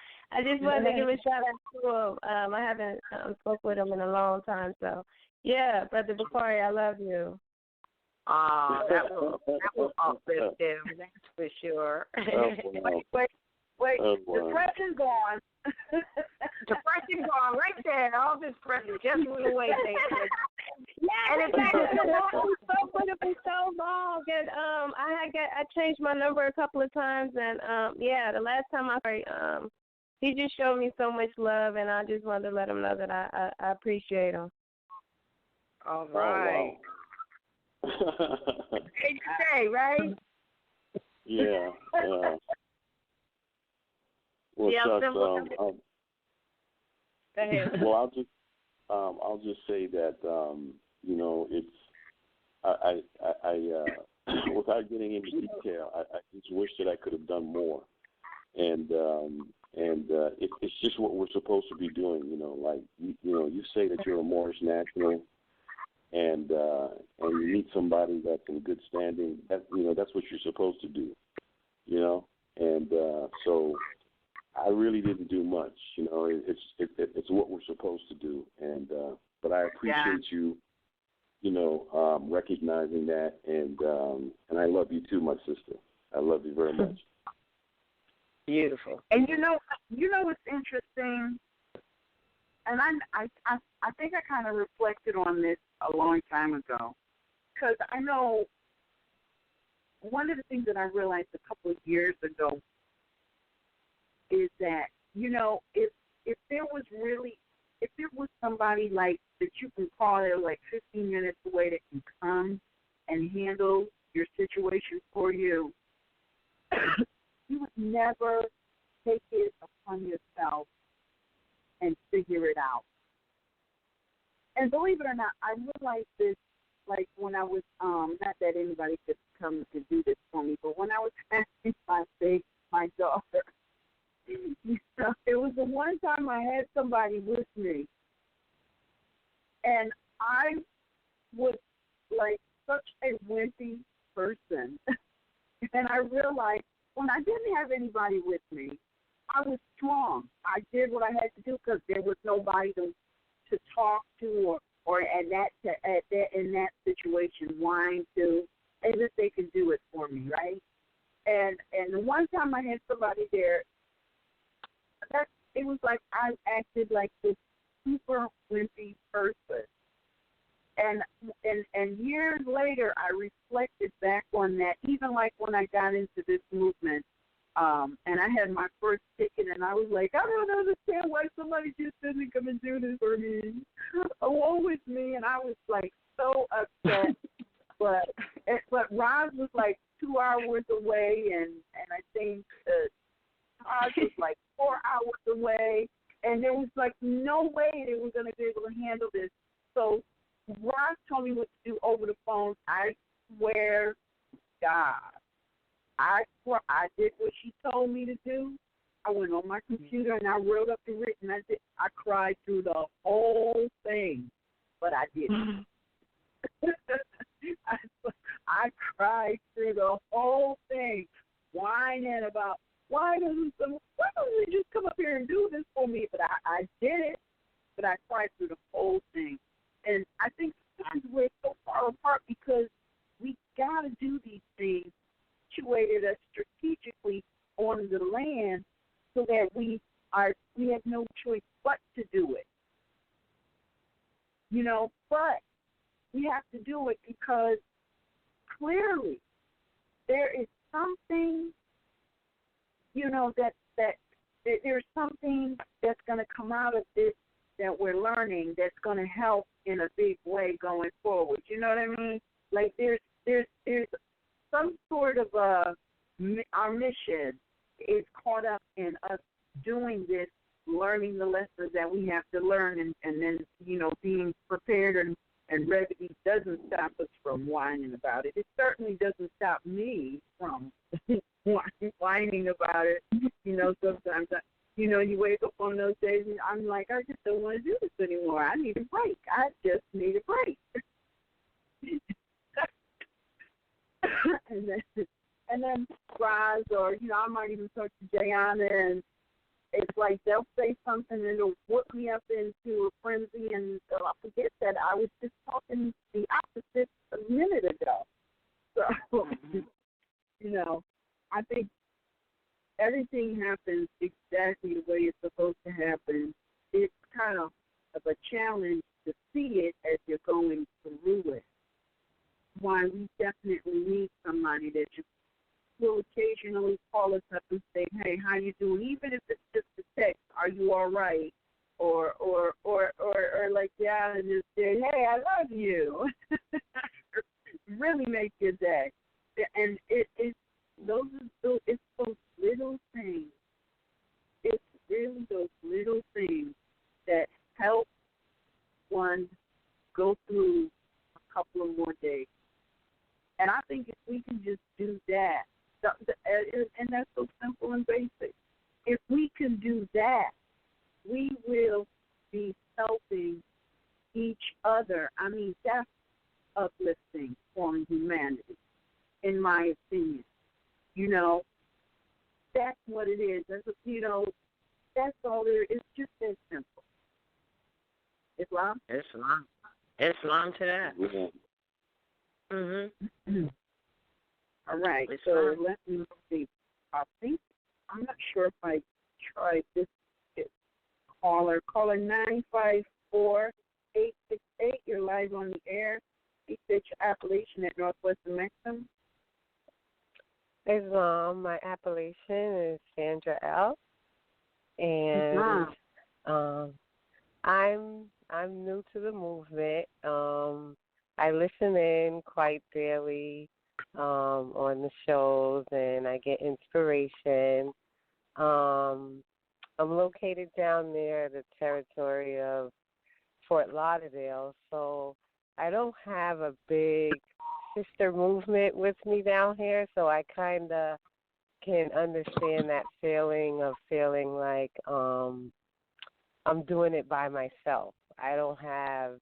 just wanted to give a shout out to him. I haven't spoke with him in a long time, so yeah, Brother Bakari, I love you. That will uplift him, that's for sure. Wait, depression's gone. Depression gone right there. All this pressure just went away. And in fact, I spoke with him for so long, and I changed my number a couple of times, and the last time he just showed me so much love, and I just wanted to let him know that I appreciate him. All right. Oh, wow. Great to say, right? Yeah. Well, Yeah, Chuck, go ahead. Well, I'll just say that it's I without getting into detail, I just wish that I could have done more, and and it's just what we're supposed to be doing. Like you say that you're a Moorish national, and you meet somebody that's in good standing. That's what you're supposed to do. And so I really didn't do much. It's what we're supposed to do, and but I appreciate you. Recognizing that, and I love you too, my sister. I love you very much. Beautiful. And what's interesting, and I think I kind of reflected on this a long time ago, because I know one of the things that I realized a couple of years ago is that if there was somebody like that you can call it like 15 minutes away that can come and handle your situation for you, you would never take it upon yourself and figure it out. And believe it or not, I realized this like when I was not that anybody could come to do this for me, but when I was asking my daughter, it was the one time I had somebody with me. And I was like such a wimpy person. And I realized when I didn't have anybody with me, I was strong. I did what I had to do because there was nobody to talk to or in that situation whine to, as if they could do it for me, right? And the one time I had somebody there, it was like I acted like this super wimpy person. And years later, I reflected back on that, even like when I got into this movement, and I had my first ticket, and I was like, I don't understand why somebody just doesn't come and do this for me, along with me, and I was like so upset. but Roz was like 2 hours away, and I think Roz was like 4 hours away, and there was like no way they were going to be able to handle this. So Roz told me what to do over the phone. I swear, God, I did what she told me to do. I went on my computer and I wrote up the written. I cried through the whole thing, but I didn't. I cried through the whole thing, whining about why doesn't they just come up here and do this for me? But I did it. But I cried through the whole thing. And I think sometimes we're so far apart because we got to do these things situated us strategically on the land so that we have no choice but to do it. But we have to do it because clearly there is something, that there's something that's going to come out of this that we're learning that's going to help in a big way going forward. You know what I mean? Like there's some sort of our mission is caught up in us doing this, learning the lessons that we have to learn, and then being prepared and ready doesn't stop us from whining about it. It certainly doesn't stop me from whining about it. Sometimes you wake up on those days and I'm like, I just don't want to do this anymore. I need a break. I just need a break. and then Roz, or I might even talk to Jayana, and it's like they'll say something and it'll whip me up into a frenzy, and I'll forget that I was just talking the opposite a minute ago. So, I think everything happens exactly the way it's supposed to happen. It's kind of a challenge to see it as you're going through it. Why we definitely need somebody that just will occasionally call us up and say, hey, how you doing? Even if it's just a text, are you all right? Or like, yeah, and just say, hey, I love you. Really make your day. And it's those little things. It's really those little things that help one go through a couple of more days. And I think if we can just do that, and that's so simple and basic. if we can do that, we will be helping each other. I mean, that's uplifting on humanity, in my opinion. You know, that's what it is. That's, you know, that's all there is. It's just that simple. Islam? Islam to that. Yeah. All right. Islam. So let me see. I think, I'm not sure if I tried this caller. Caller 954-868. You're live on the air. You said your appellation at Northwestern Maxim. Islam. My appellation is Sandra L. And I'm new to the movement. I listen in quite daily on the shows, and I get inspiration. I'm located down near the territory of Fort Lauderdale, so I don't have a big sister movement with me down here, so I kind of can understand that feeling of feeling like I'm doing it by myself. I don't have,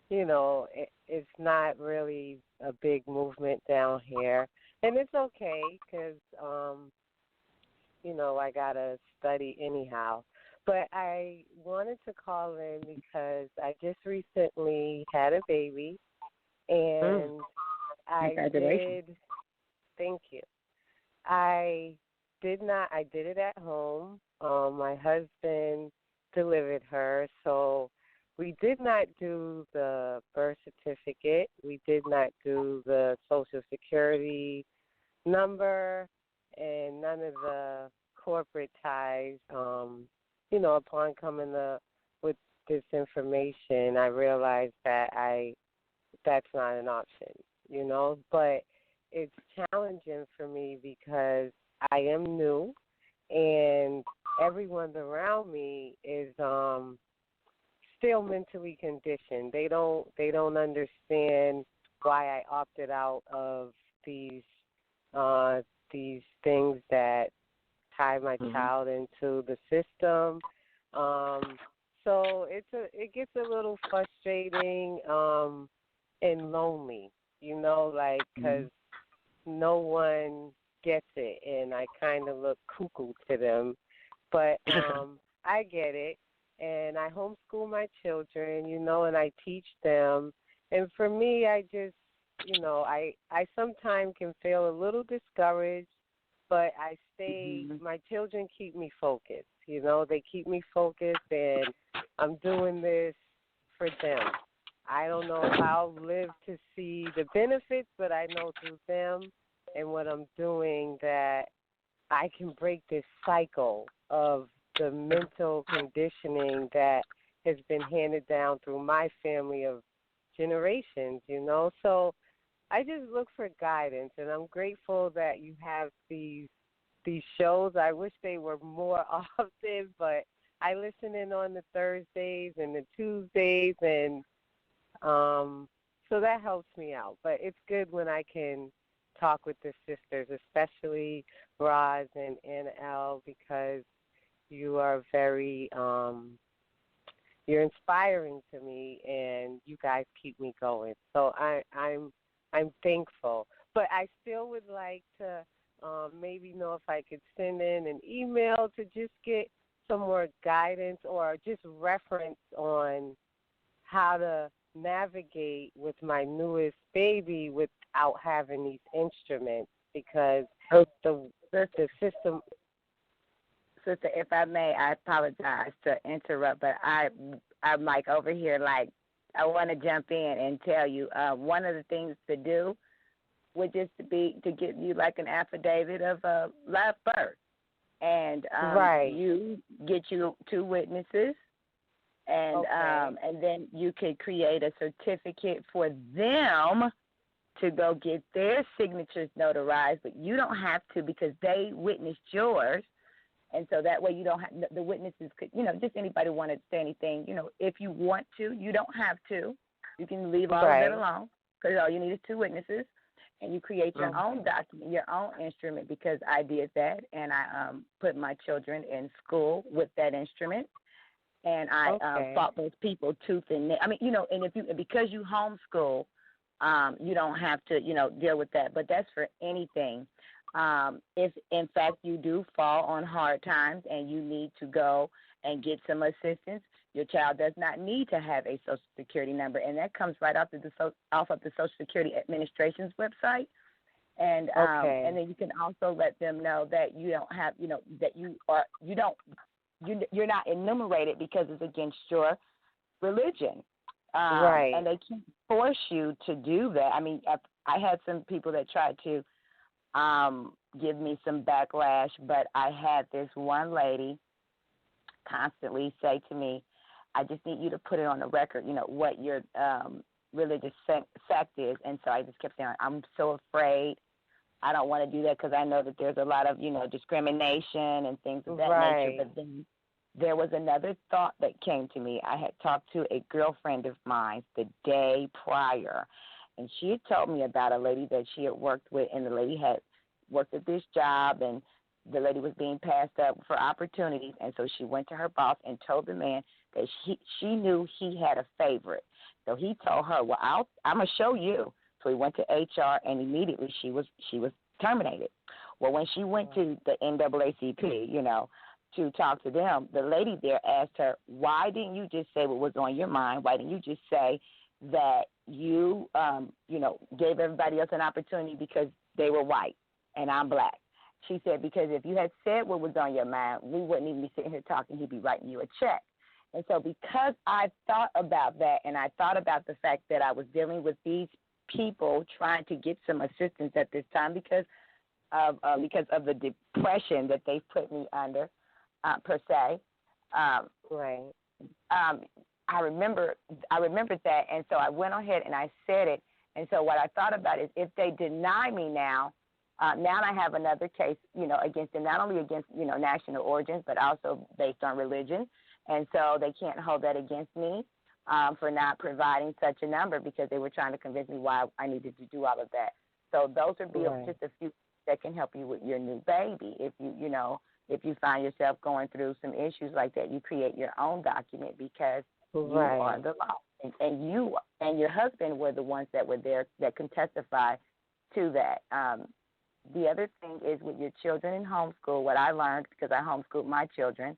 you know, it's not really a big movement down here. And it's okay because, you know, I got to study anyhow. But I wanted to call in because I just recently had a baby. And I did, thank you. I did it at home. My husband delivered her, so we did not do the birth certificate. We did not do the Social Security number and none of the corporate ties. You know, upon coming with this information, I realized that that's not an option, you know, but it's challenging for me because I am new and everyone around me is still mentally conditioned. They don't understand why I opted out of these things that tie my child into the system. So it gets a little frustrating and lonely, you know, like because no one gets it, and I kind of look cuckoo to them. But I get it, and I homeschool my children, you know, and I teach them. And for me, I just, you know, I sometimes can feel a little discouraged, but I stay, my children keep me focused, you know, they keep me focused, and I'm doing this for them. I don't know if I'll live to see the benefits, but I know through them and what I'm doing that I can break this cycle of the mental conditioning that has been handed down through my family of generations, you know. So I just look for guidance, and I'm grateful that you have these shows. I wish they were more often, but I listen in on the Thursdays and the Tuesdays, and so that helps me out. But it's good when I can talk with the sisters, especially Roz and NL, because you are very, you're inspiring to me, and you guys keep me going. So I'm thankful. But I still would like to maybe know if I could send in an email to just get some more guidance or just reference on how to navigate with my newest baby without having these instruments, because the system. Sister, if I may, I apologize to interrupt, but I'm like over here, like I want to jump in and tell you one of the things to do would just be to give you like an affidavit of live birth, and you get you 2 witnesses. And and then you could create a certificate for them to go get their signatures notarized, but you don't have to because they witnessed yours. And so that way you don't have, the witnesses could, you know, just anybody want to say anything, you know, if you want to, you don't have to. You can leave all of that alone because all you need is 2 witnesses. and you create your own document, your own instrument, because I did that, and I put my children in school with that instrument, and I fought those people tooth and nail. I mean, and because you homeschool, you don't have to, deal with that. But that's for anything. If, in fact, you do fall on hard times and you need to go and get some assistance, your child does not need to have a Social Security number, and that comes right off of the Social Security Administration's website. And and then you can also let them know that you don't have, that you're not enumerated because it's against your religion. Right. And they can't force you to do that. I mean, I had some people that tried to give me some backlash, but I had this one lady constantly say to me, I just need you to put it on the record, what your religious sect is. And so I just kept saying, I'm so afraid. I don't want to do that because I know that there's a lot of, discrimination and things of that nature. But then there was another thought that came to me. I had talked to a girlfriend of mine the day prior, and she had told me about a lady that she had worked with, and the lady had worked at this job, and the lady was being passed up for opportunities, and so she went to her boss and told the man that she knew he had a favorite. So he told her, well, I'm going to show you. So he went to HR, and immediately she was terminated. Well, when she went to the NAACP, to talk to them, the lady there asked her, why didn't you just say what was on your mind? Why didn't you just say that you, gave everybody else an opportunity because they were white and I'm black? She said, because if you had said what was on your mind, we wouldn't even be sitting here talking. He'd be writing you a check. And so because I thought about that, and I thought about the fact that I was dealing with these people trying to get some assistance at this time because of the depression that they put me under, per se. Right. I remembered that, and so I went ahead and I said it. And so what I thought about is if they deny me now I have another case, against them, not only against, national origins, but also based on religion. And so they can't hold that against me for not providing such a number because they were trying to convince me why I needed to do all of that. So those would be just a few that can help you with your new baby. If if you find yourself going through some issues like that, you create your own document because you are the law. And you and your husband were the ones that were there that can testify to that. The other thing is with your children in homeschool, what I learned because I homeschooled my children,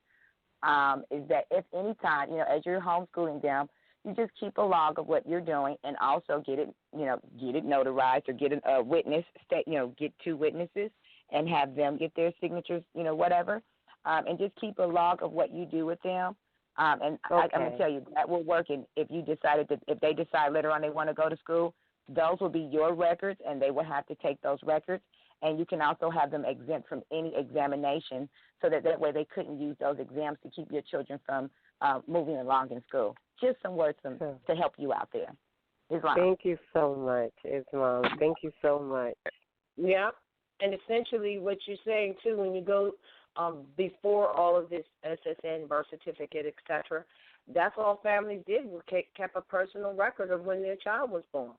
is that if any time, as you're homeschooling them, you just keep a log of what you're doing and also get it notarized or get a witness, get two witnesses and have them get their signatures, whatever, and just keep a log of what you do with them. I'm going to tell you that will work. And if they decide later on they want to go to school, those will be your records, and they will have to take those records. And you can also have them exempt from any examination so that way they couldn't use those exams to keep your children from moving along in school. Just some words to help you out there. Islam. Thank you so much, Islam. Thank you so much. Yeah, and essentially what you're saying, too, when you go before all of this SSN, birth certificate, etc., that's all families did, kept a personal record of when their child was born.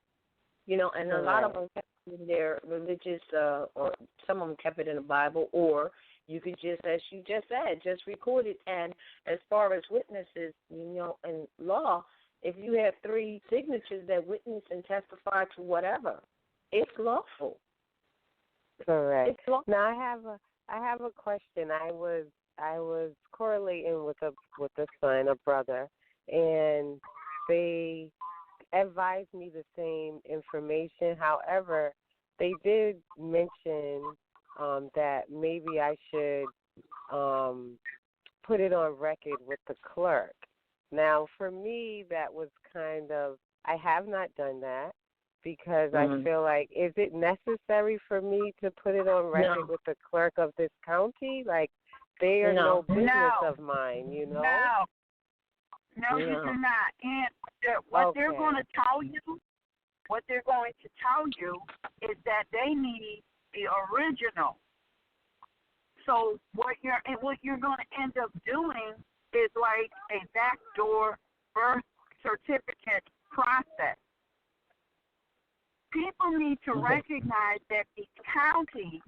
And a lot of them kept it in their religious, or some of them kept it in the Bible, or you could just, as you just said, just record it. And as far as witnesses, in law, if you have 3 signatures that witness and testify to whatever, it's lawful. Correct. It's lawful. Now I have a question. I was correlating with a son, a brother, and they advised me the same information. However, they did mention that maybe I should put it on record with the clerk. Now, for me, that was I have not done that because I feel like, is it necessary for me to put it on record with the clerk of this county? Like, they are no business of mine, No, you do not. And what they're going to tell you is that they need the original. So what you're going to end up doing is like a backdoor birth certificate process. people need to recognize that these counties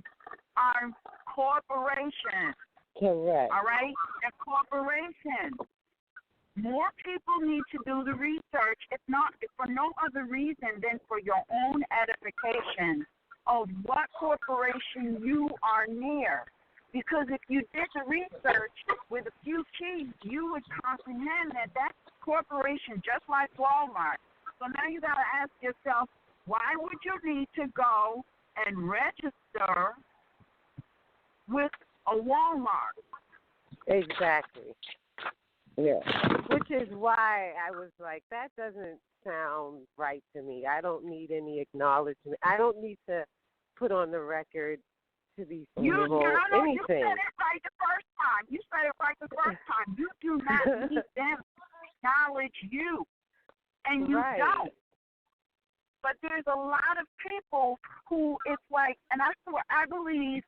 are corporations. Correct. All right? They're corporations. More people need to do the research, if not for no other reason than for your own edification of what corporation you are near. Because if you did the research with a few keys, you would comprehend that that's a corporation just like Walmart. So now you got to ask yourself, why would you need to go and register with a Walmart? Exactly. Yeah. Which is why I was like, that doesn't sound right to me. I don't need any acknowledgement. I don't need to put on the record to be anything. You said it right the first time. You said it right the first time. You do not need them to acknowledge you. And you don't. But there's a lot of people who it's like, and I believe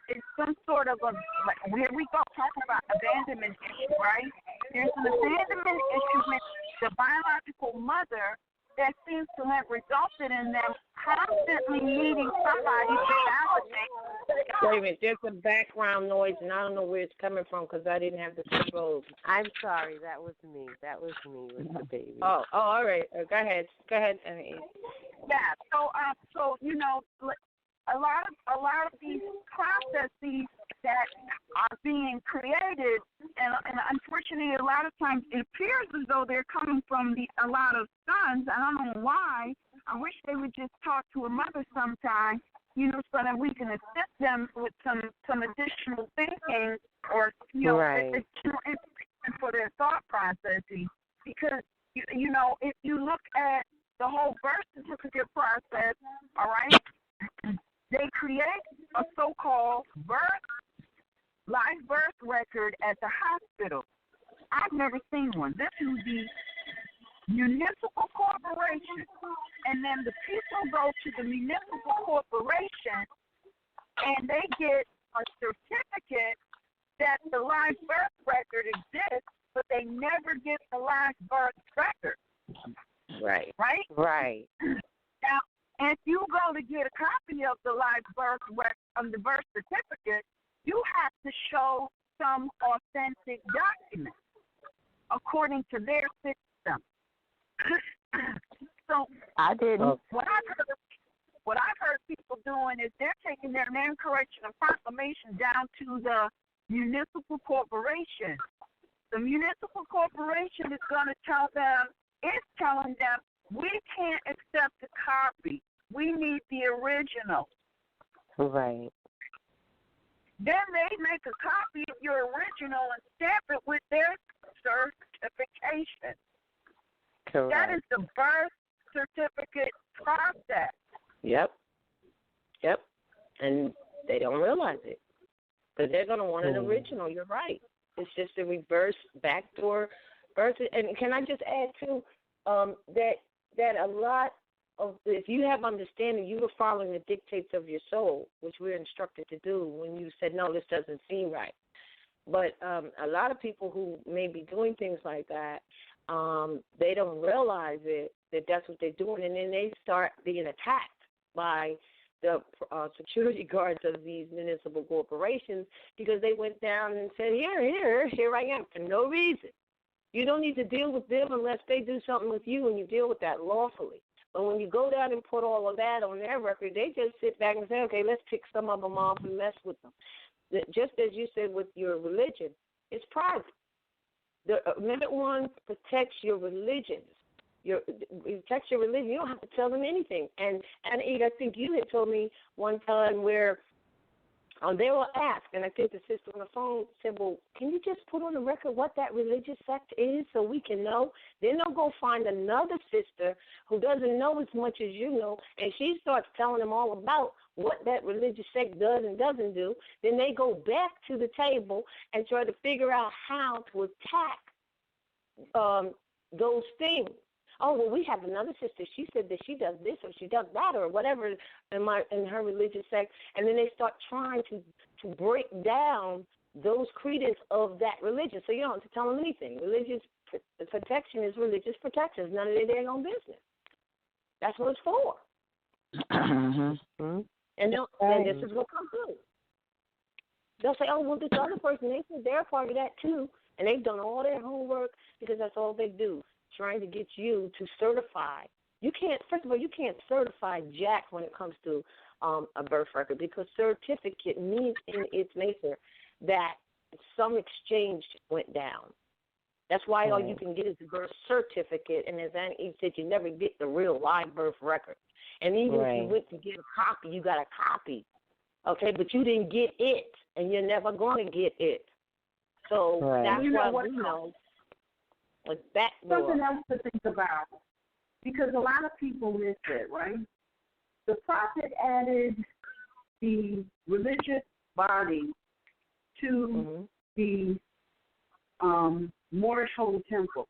it's some sort of here we go, talking about abandonment issue, right? There's an abandonment issue with the biological mother that seems to have resulted in them constantly needing somebody to validate. Wait a minute, there's a background noise, and I don't know where it's coming from because I didn't have the controls. I'm sorry, that was me. That was me with the baby. Oh, all right. Go ahead. Yeah. So you know, a lot of these processes that are being created, and unfortunately, a lot of times it appears as though they're coming from a lot of sons. I don't know why. I wish they would just talk to a mother sometime, you know, so that we can assist them with some additional thinking or, you know, additional information for their thought processes. Because, you know, if you look at the whole birth certificate process, all right, they create a so-called live birth record at the hospital. I've never seen one. This is the municipal corporation, and then the people go to the municipal corporation and they get a certificate that the live birth record exists, but they never get the live birth record. Right. Now, if you go to get a copy of the live birth the birth certificate, you have to show some authentic document according to their system. So I didn't. What I've heard people doing is they're taking their name correction and proclamation down to the municipal corporation. The municipal corporation is going to tell them, it's telling them, we can't accept a copy. We need the original. Right. Then they make a copy of your original and stamp it with their certification. Correct. That is the birth certificate process. Yep. And they don't realize it. But they're going to want an original. You're right. It's just a reverse backdoor birth. And can I just add, too, that a lot of, if you have understanding, you were following the dictates of your soul, which we're instructed to do when you said, no, this doesn't seem right. But a lot of people who may be doing things like that, they don't realize it, that that's what they're doing, and then they start being attacked by the security guards of these municipal corporations because they went down and said, here I am, for no reason. You don't need to deal with them unless they do something with you, and you deal with that lawfully. But when you go down and put all of that on their record, they just sit back and say, okay, let's pick some of them off and mess with them. Just as you said with your religion, it's private. The Amendment 1 protects your religions. It protects your religion. You don't have to tell them anything. And I think you had told me one time where they will ask, and I think the sister on the phone said, well, can you just put on the record what that religious sect is so we can know? Then they'll go find another sister who doesn't know as much as you know, and she starts telling them all about what that religious sect does and doesn't do. Then they go back to the table and try to figure out how to attack those things. Oh, well, we have another sister. She said that she does this or she does that or whatever in her religious sect. And then they start trying to break down those credence of that religion. So you don't have to tell them anything. Religious protection is religious protection. It's none of their own business. That's what it's for. Mm-hmm. And this is what comes through. They'll say, oh, well, this other person, they said they're part of that too. And they've done all their homework because that's all they do, trying to get you to certify. You can't, first of all, you can't certify jack when it comes to a birth record, because certificate means in its nature that some exchange went down. That's why all you can get is the birth certificate, and as Annie said, you never get the real live birth record. And even if you went to get a copy, you got a copy, okay? But you didn't get it, and you're never going to get it. So that's why we know. Like something else to think about, because a lot of people miss it, right? The prophet added the religious body to the Moorish Holy Temple.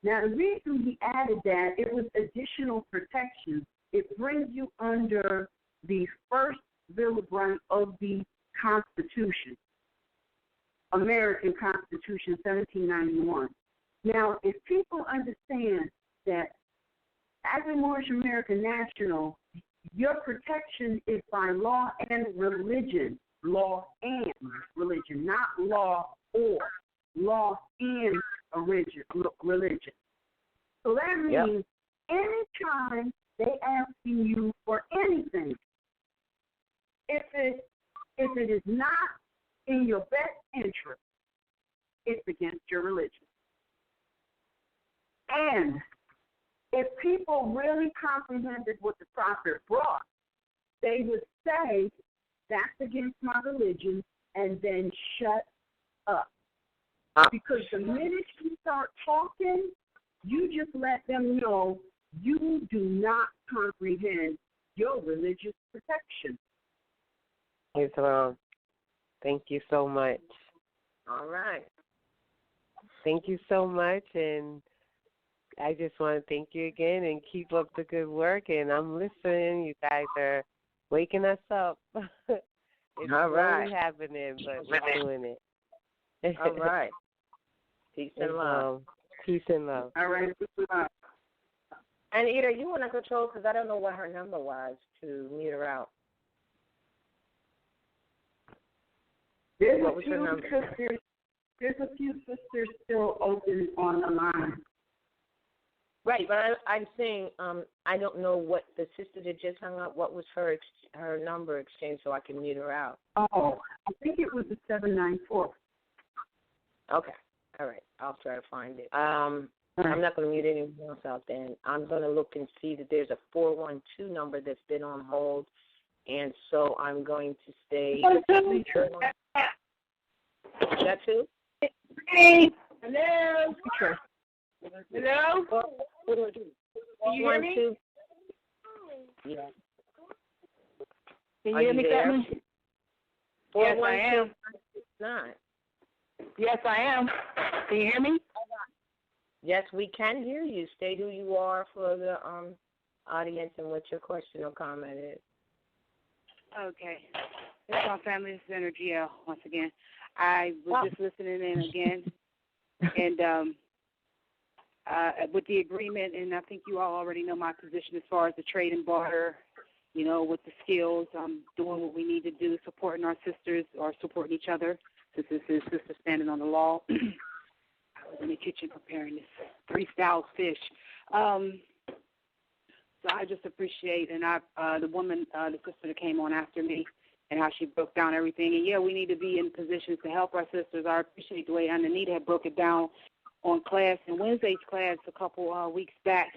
Now, the reason he added that, it was additional protection. It brings you under the first Bill of Rights of the Constitution, American Constitution, 1791. Now, if people understand that as a Moorish American national, your protection is by law and religion. Law and religion, not law or. Law and religion. So that means anytime they asking you for anything, if it is not in your best interest, it's against your religion. And if people really comprehended what the prophet brought, they would say, that's against my religion, and then shut up. Because the minute you start talking, you just let them know you do not comprehend your religious protection. Islam, thank you so much. All right. Thank you so much, and I just want to thank you again and keep up the good work. And I'm listening. You guys are waking us up. It's slowly happening, but we're doing it. All right. Peace and love. Peace and love. All right. And Ida, you want to control, because I don't know what her number was to mute her out. There's a few sisters still open on the line. Right, but I'm saying I don't know what the sister that just hung up, what was her number exchange, so I can mute her out. Oh, I think it was the 794. Okay. All right. I'll try to find it. I'm not going to mute anyone else out then. I'm going to look and see that there's a 412 number that's been on hold, and so I'm going to stay. That too? Hey. Hello. Sure. Hello? What do I do? Can you hear me? Yeah. Can you hear me, Captain? Yes, I am. Yes, I am. Can you hear me? Yes, we can hear you. State who you are for the audience and what your question or comment is. Okay. It's my family. This is Energy L once again. I was just listening in again, and with the agreement, and I think you all already know my position as far as the trade and barter, you know, with the skills, doing what we need to do, supporting our sisters or supporting each other. This is his sister standing on the law. I was in the kitchen preparing this 3-style fish. So I just appreciate, and the woman, the sister that came on after me, and how she broke down everything. And, yeah, we need to be in positions to help our sisters. I appreciate the way Anita had broke it down on class and Wednesday's class a couple weeks back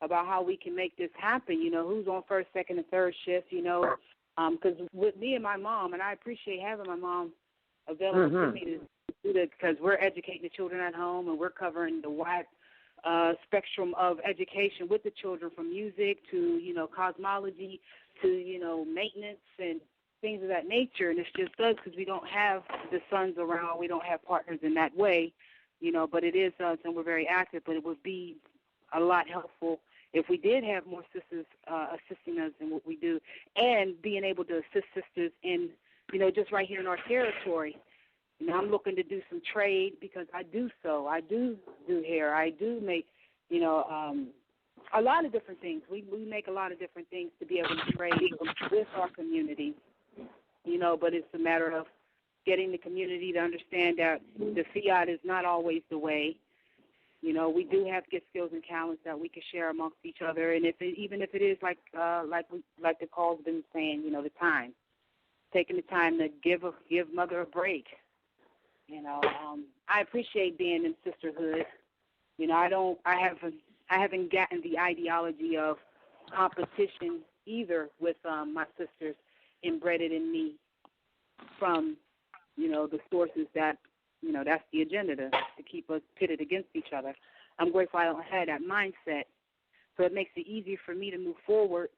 about how we can make this happen, you know, who's on first, second, and third shift, you know, because with me and my mom, and I appreciate having my mom available to me to do that, because we're educating the children at home and we're covering the wide spectrum of education with the children, from music to, you know, cosmology to, you know, maintenance and things of that nature. And it's just us because we don't have the sons around. We don't have partners in that way, you know, but it is us and we're very active. But it would be a lot helpful if we did have more sisters assisting us in what we do, and being able to assist sisters in, you know, just right here in our territory. You know, I'm looking to do some trade because I do so. I do hair. I do make, you know, a lot of different things. We make a lot of different things to be able to trade with our community, but it's a matter of getting the community to understand that the fiat is not always the way. We do have gift, skills, and talents that we can share amongst each other, and even if it is like the call's been saying, the time, taking the time to give mother a break. I appreciate being in sisterhood. I haven't gotten the ideology of competition either with my sisters embedded in me from, the sources that, that's the agenda to keep us pitted against each other. I'm grateful I don't have that mindset. So it makes it easier for me to move forward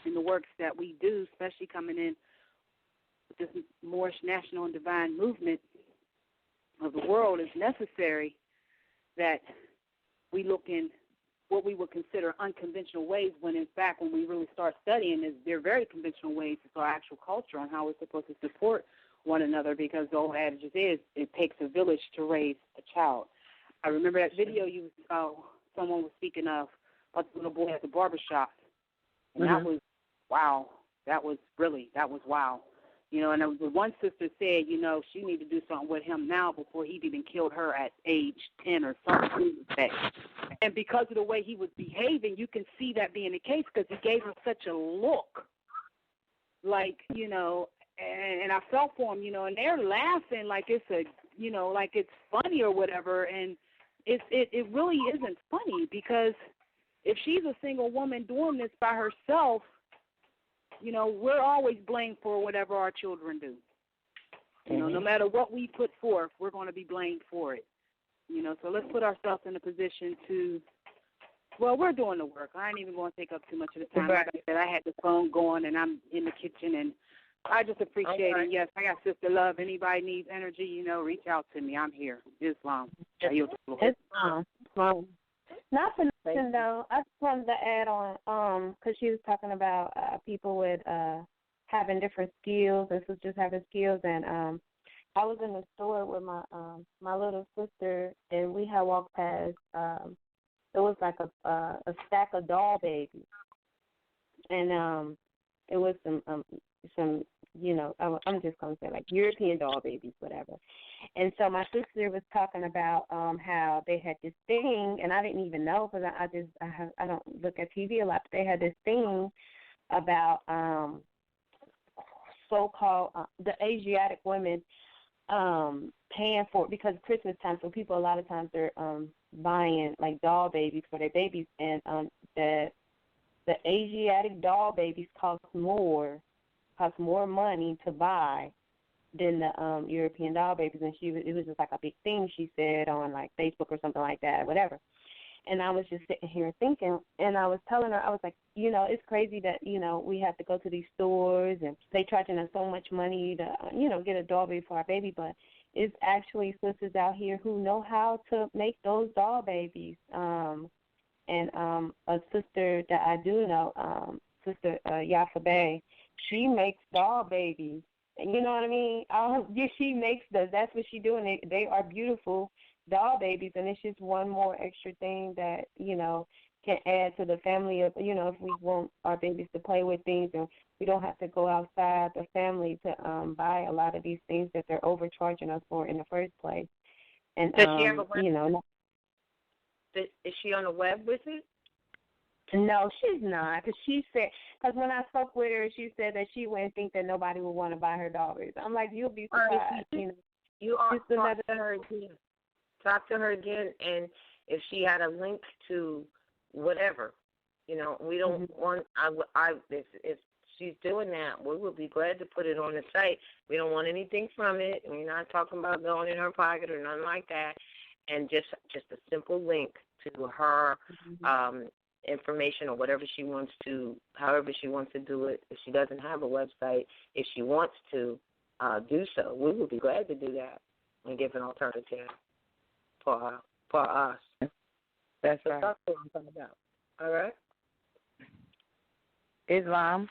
in the works that we do, especially coming in with this Moorish national and divine movement of the world. Is necessary that we look in what we would consider unconventional ways when, in fact, when we really start studying, they're very conventional ways. It's our actual culture on how we're supposed to support one another, because the old adage is it takes a village to raise a child. I remember that video someone was speaking of about the little boy at the barbershop, and that was wow. That was wow. And the one sister said, she need to do something with him now before he even killed her at age 10 or something. And because of the way he was behaving, you can see that being the case, because he gave her such a look, like, and I felt for him, and they're laughing like it's like it's funny or whatever, and it really isn't funny, because if she's a single woman doing this by herself, we're always blamed for whatever our children do. No matter what we put forth, we're going to be blamed for it. So let's put ourselves in a position to, we're doing the work. I ain't even going to take up too much of the time. Like I said, I had the phone going, and I'm in the kitchen, and I just appreciate it. Yes, I got sister love. Anybody needs energy, reach out to me. I'm here. Islam. Islam. Not for nothing, though. I just wanted to add on, because she was talking about people with having different skills and sisters having skills. And I was in the store with my little sister, and we had walked past, it was like a stack of doll babies. And it was some I'm just going to say like European doll babies, whatever. And so my sister was talking about how they had this thing, and I didn't even know, because I don't look at TV a lot, but they had this thing about so-called the Asiatic women paying for it, because Christmas time, so people a lot of times they're buying like doll babies for their babies, and the Asiatic doll babies cost more money to buy than the European doll babies. And it was just like a big thing, she said, on like Facebook or something like that, whatever. And I was just sitting here thinking, and I was telling her, I was like, it's crazy that, we have to go to these stores and they charging us so much money to, get a doll baby for our baby, but it's actually sisters out here who know how to make those doll babies. And a sister that I do know, Sister RVBey, she makes doll babies. You know what I mean? She makes that's what she doing. They are beautiful doll babies, and it's just one more extra thing that, can add to the family of, if we want our babies to play with things, and we don't have to go outside the family to buy a lot of these things that they're overcharging us for in the first place. And, does she have a web? Is she on the web with it? No, she's not, because when I spoke with her, she said that she wouldn't think that nobody would want to buy her doll babies. I'm like, you'll be surprised. You are talk to her again. Talk to her again, and if she had a link to whatever, we don't want. If she's doing that, we will be glad to put it on the site. We don't want anything from it. We're not talking about going in her pocket or nothing like that. And just a simple link to her information or whatever she wants to, however she wants to do it. If she doesn't have a website, if she wants to do so, we will be glad to do that and give an alternative for us. That's right. That's what I'm talking about. All right. Islam.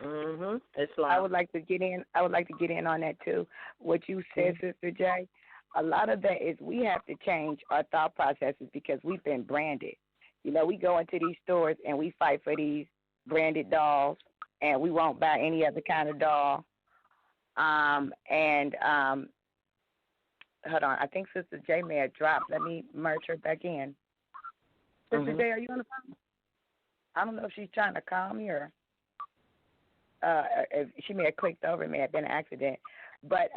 Islam. I would like to get in on that too. What you said, Sister J. A lot of that is we have to change our thought processes because we've been branded. You know, we go into these stores and we fight for these branded dolls, and we won't buy any other kind of doll. Hold on, I think Sister J may have dropped. Let me merge her back in. Sister J, are you on the phone? I don't know if she's trying to call me or if she may have clicked over. It may have been an accident. But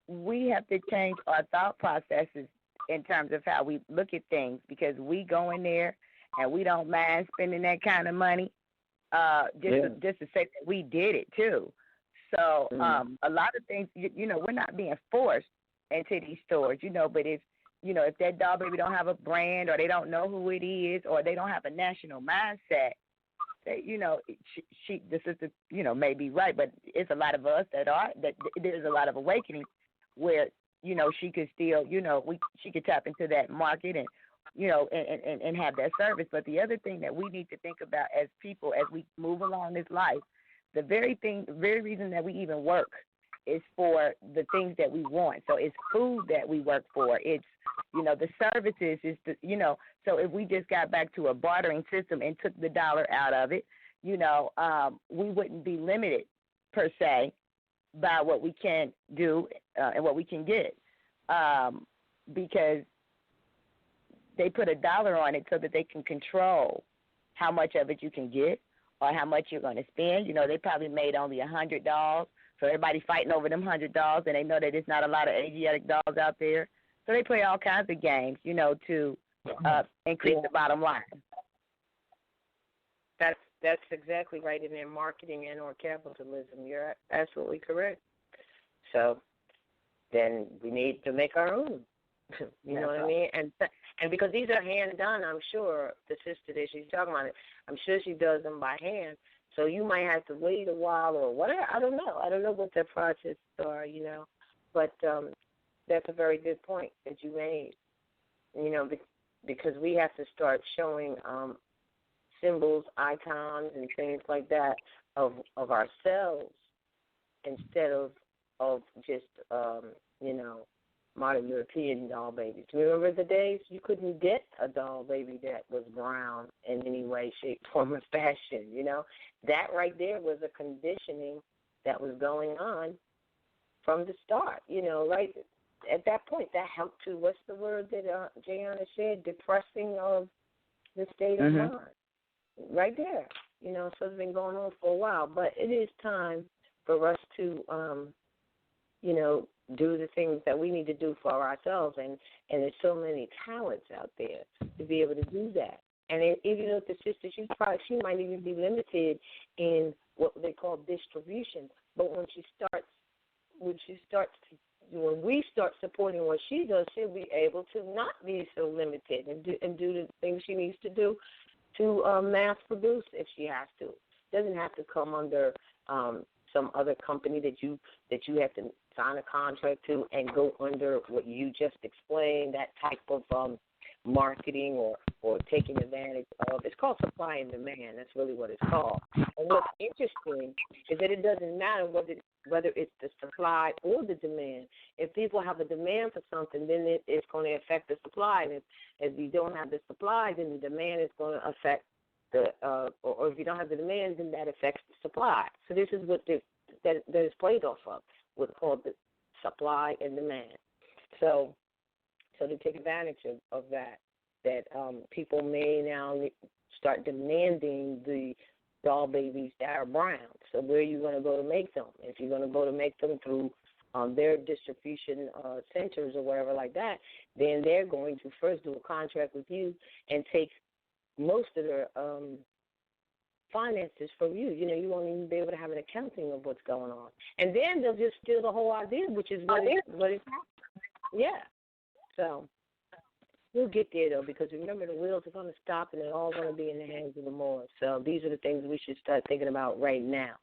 we have to change our thought processes in terms of how we look at things, because we go in there and we don't mind spending that kind of money just to say that we did it too. So a lot of things, you know, we're not being forced into these stores, you know, but if that doll baby don't have a brand, or they don't know who it is, or they don't have a national mindset, that, you know, the sister, you know, may be right, but it's a lot of us that there's a lot of awakening where, you know, she could still, you know, she could tap into that market and, you know, and have that service. But the other thing that we need to think about as people, as we move along this life, the very reason that we even work is for the things that we want. So it's food that we work for. It's, you know, the services is, you know, so if we just got back to a bartering system and took the dollar out of it, you know, we wouldn't be limited per se by what we can do and what we can get, because they put a dollar on it so that they can control how much of it you can get or how much you're going to spend. You know, they probably made only $100, so everybody fighting over them $100, and they know that there's not a lot of Asiatic dolls out there. So they play all kinds of games, you know, to increase the bottom line. That's exactly right in their marketing and or capitalism. You're absolutely correct. So then we need to make our own. You know what I mean? And because these are hand done, I'm sure the sister that she's talking about, I'm sure she does them by hand. So you might have to wait a while or whatever. I don't know. I don't know what their processes are, you know. But that's a very good point that you made, you know, because we have to start showing symbols, icons, and things like that of ourselves instead of just, you know, modern European doll babies. Remember the days you couldn't get a doll baby that was brown in any way, shape, form, or fashion, you know? That right there was a conditioning that was going on from the start, you know, right at that point. That helped to, what's the word that Jayana said, depressing of the state of mind. Right there, you know, so it's been going on for a while. But it is time for us to, you know, do the things that we need to do for ourselves. And there's so many talents out there to be able to do that. And even though the sister, she might even be limited in what they call distribution. But when we start supporting what she does, she'll be able to not be so limited and do the things she needs to do to mass produce if she has to. It doesn't have to come under some other company that you have to sign a contract to and go under what you just explained, that type of marketing or taking advantage of. It's called supply and demand. That's really what it's called. And what's interesting is that it doesn't matter whether it's the supply or the demand. If people have a demand for something, then it's going to affect the supply. And if you don't have the supply, then the demand is going to affect or if you don't have the demand, then that affects the supply. So this is what that is played off of, what's called the supply and demand. So to take advantage of that people may now start demanding the doll babies that are brown. So where are you going to go to make them? If you're going to go to make them through their distribution centers or whatever like that, then they're going to first do a contract with you and take most of their finances from you. You know, you won't even be able to have an accounting of what's going on. And then they'll just steal the whole idea, which is what is happening. Yeah. So we'll get there, though, because remember, the wheels are going to stop and they're all going to be in the hands of the Moors. So these are the things we should start thinking about right now.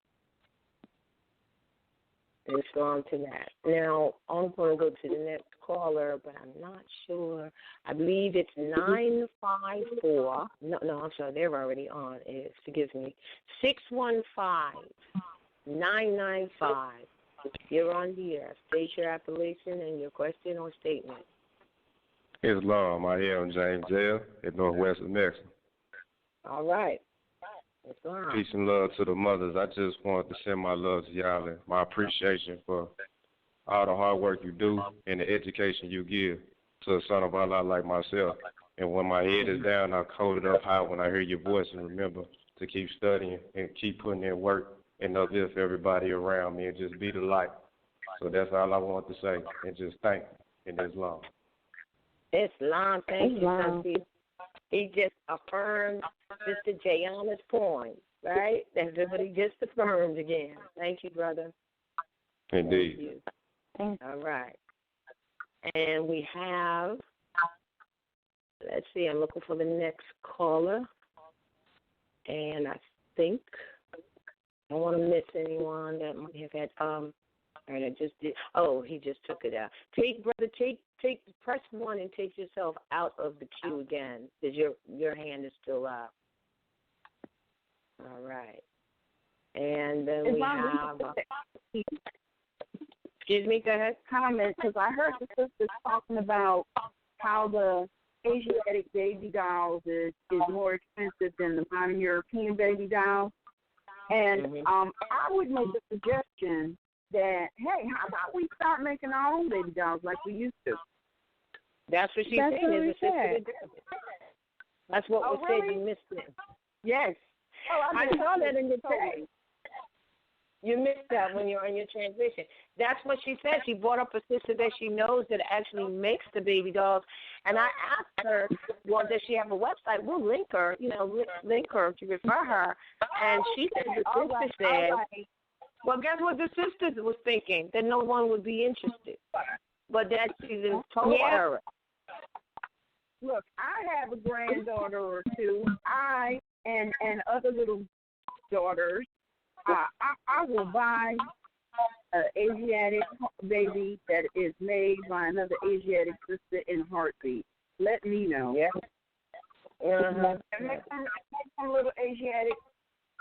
Let's go on to that. Now, I'm going to go to the next caller, but I'm not sure. I believe it's 954. No, I'm sorry. They're already on. Forgive me. 615-995. You're on the air. State your appellation and your question or statement. Islam. I am James Jail in Northwest New Mexico. All right. Peace and love to the mothers. I just wanted to send my love to y'all and my appreciation for all the hard work you do and the education you give to a son of Allah like myself. And when my head is down, I hold it up high when I hear your voice and remember to keep studying and keep putting in work and uplift everybody around me and just be the light. So that's all I want to say and just thank you in Islam. Islam, thank you, Sophie. He just affirmed Sister Jayana's point, right? That's what he just affirmed again. Thank you, brother. Indeed. Thank you. All right. And we have, let's see, I'm looking for the next caller. And I think I don't want to miss anyone that might have had, all right, I just did. Oh, he just took it out. Press 1 and take yourself out of the queue again, because your hand is still up. All right. And then we have. Excuse me, go ahead. Comment, because I heard the sisters talking about how the Asiatic baby dolls is more expensive than the modern European baby dolls. And I would make a suggestion that, hey, how about we start making our own baby dolls like we used to? That's what she said. That's what was said. You missed it. Yes. Oh, I saw that in the text. You missed that when you're on your transition. That's what she said. She brought up a sister that she knows that actually makes the baby dolls. And I asked her, well, does she have a website? We'll link her, link her to refer her. And she said the sister said, well, guess what the sister was thinking? That no one would be interested. But that she didn't told her. Look, I have a granddaughter or two. I and other little daughters, I will buy an Asiatic baby that is made by another Asiatic sister in a heartbeat. Let me know. Yeah. And make some little Asiatic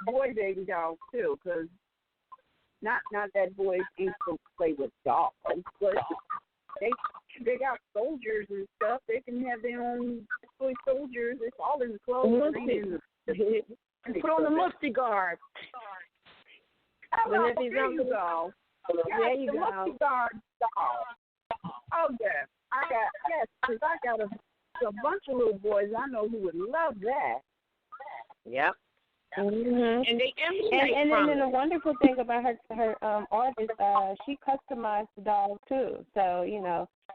boy baby dolls too, because not that boys ain't supposed to play with dolls, but they got soldiers and stuff. They can have their own toy soldiers. It's all in the clothes. Put on the musty guard. There you go. There you go. Musty guard doll. Oh yeah, because I got a bunch of little boys I know who would love that. Yep. Mm-hmm. And they emulate and then the wonderful thing about her artist, she customized the dolls too. So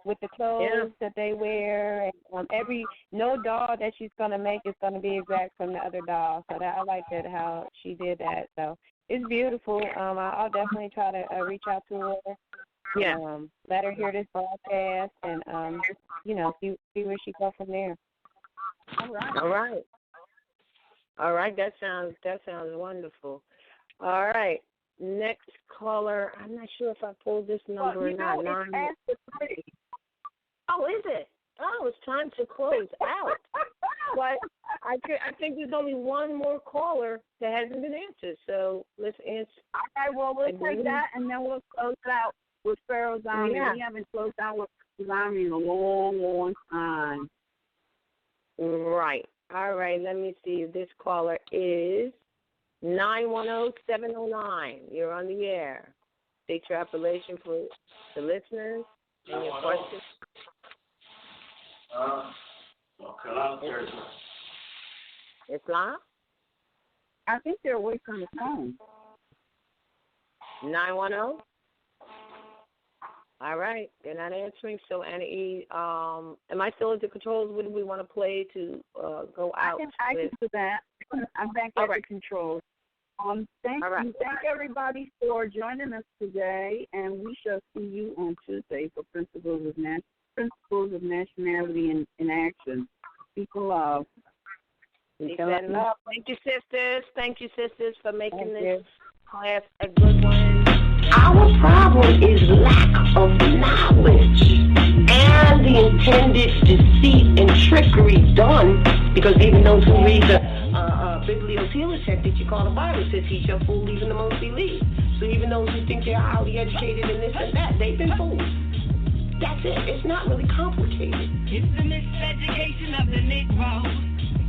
with the clothes that they wear, and no doll that she's gonna make is gonna be exact from the other doll. So I like that how she did that. So it's beautiful. I'll definitely try to reach out to her. Yeah. Let her hear this broadcast, and see where she goes from there. All right, that sounds wonderful. All right, next caller. I'm not sure if I pulled this number or not. Oh, is it? Oh, it's time to close out. But I think there's only one more caller that hasn't been answered. So let's answer. Okay, well, we'll take that, and then we'll close out with Pharaoh's Army. Yeah. We haven't closed out with Pharaoh's Army in a long, long time. Right. All right, let me see. This caller is 910-709. You're on the air. State your appellation for the listeners and your questions. Islam? I think they're away from the phone. 910? All right, they're not answering. So, Annie, am I still at the controls? What do we want to play to go out? I can do that. I'm back at the controls. Thank everybody for joining us today, and we shall see you on Tuesday for Principles of Nationality in Action. People love. Peace and love. Thank you, sisters, for making this class a good one. Our problem is lack of knowledge and the intended deceit and trickery done, because even those who read the biblioteca that you call the Bible says teach a fool even the most elite. So even those who think they're highly educated and this and that, they've been fooled. That's it. It's not really complicated. It's the miseducation of the Negro.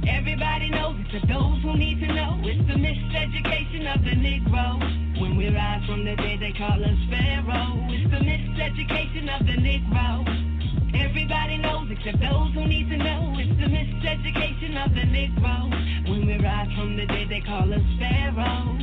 Everybody knows it. To those who need to know, it's the miseducation of the Negro. When we rise from the dead, they call us Pharaoh. It's the miseducation of the Negro. Everybody knows except those who need to know. It's the miseducation of the Negro. When we rise from the dead, they call us Pharaoh.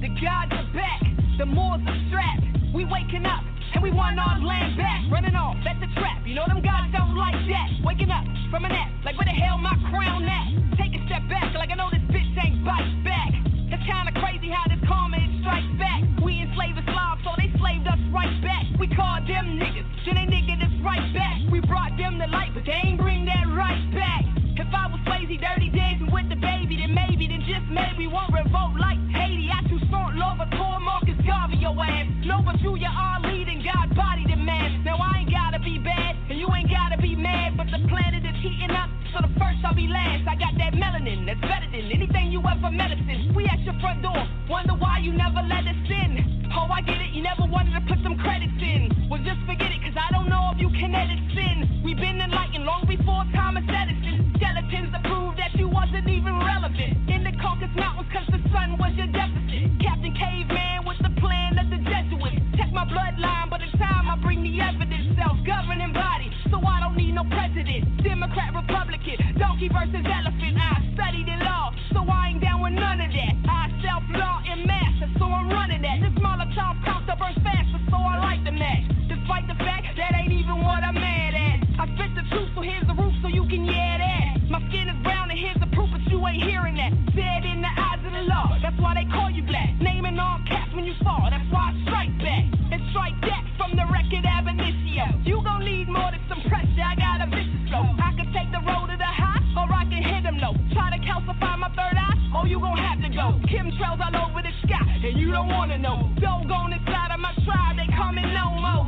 The gods are back, the Moors are strapped. We waking up, and we want our land back. Running off, that's a trap. You know them gods don't like that. Waking up from a nap, like where the hell my crown at? Take a step back, like I know this bitch ain't bite back. It's kinda crazy how this karma it strikes back. We enslaved the Slavs, so they slaved us right back. We called them niggas, then they niggered us right back. We brought them to light, but they ain't bring that right back. If I was lazy, dirty dancing with the baby, then maybe, then just maybe won't revolt like Haiti. I too smart, Lova, Tor, Marcus, Garvey, your ass. Nova, Julia, our leading, God body the man. Now I ain't gotta be bad, and you ain't gotta be mad, but the planet is heating up, so the first I'll be last. I got that melanin that's better than anything you ever medicine. We at your front door, wonder why you never let us in. Oh, I get it, you never wanted to put some credits in. Well, just forget it, cause I don't know if you can edit sin. We've been enlightened long before Thomas Edison. Skeletons to prove that you wasn't even relevant. In the Caucasus Mountains, cause the sun was your deficit. Captain Caveman with the plan of the Jesuits. Check my bloodline, but in time I bring the evidence. Self-governing body, so I don't need no president. Democrat, Republican, donkey versus elephant. I studied in law, so I ain't down with none of that. I self-law and master, so I'm running that. This Molotov counter burns faster, so I like the match. Despite the fact that ain't even what I'm mad at. I spit the truth, so here's the roof, so you can yeah that. My skin is brown and here's the proof, but you ain't hearing that. Dead in the eyes of the law, that's why they call you black. Naming all caps when you fall, that's why I strike back. And strike that from the record ab initio. You gon' need more than some pressure, I got a vicious flow. I can take the road to the high, or I can hit them low. Try to calcify my third eye, oh you gon' have to go. Chemtrails all over the sky, and you don't wanna know. Doggone inside of my tribe, they coming no more.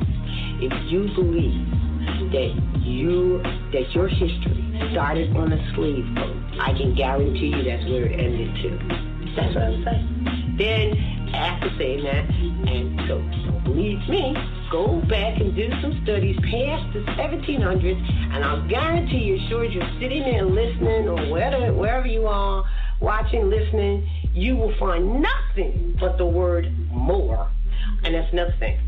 If you believe that your history started on a slave boat, I can guarantee you that's where it ended too. That's what I'm saying. Then, after saying that, and so don't believe me, go back and do some studies past the 1700s, and I'll guarantee you, sure as you're sitting there listening, or wherever you are, watching, listening, you will find nothing but the word Moor. And that's another thing.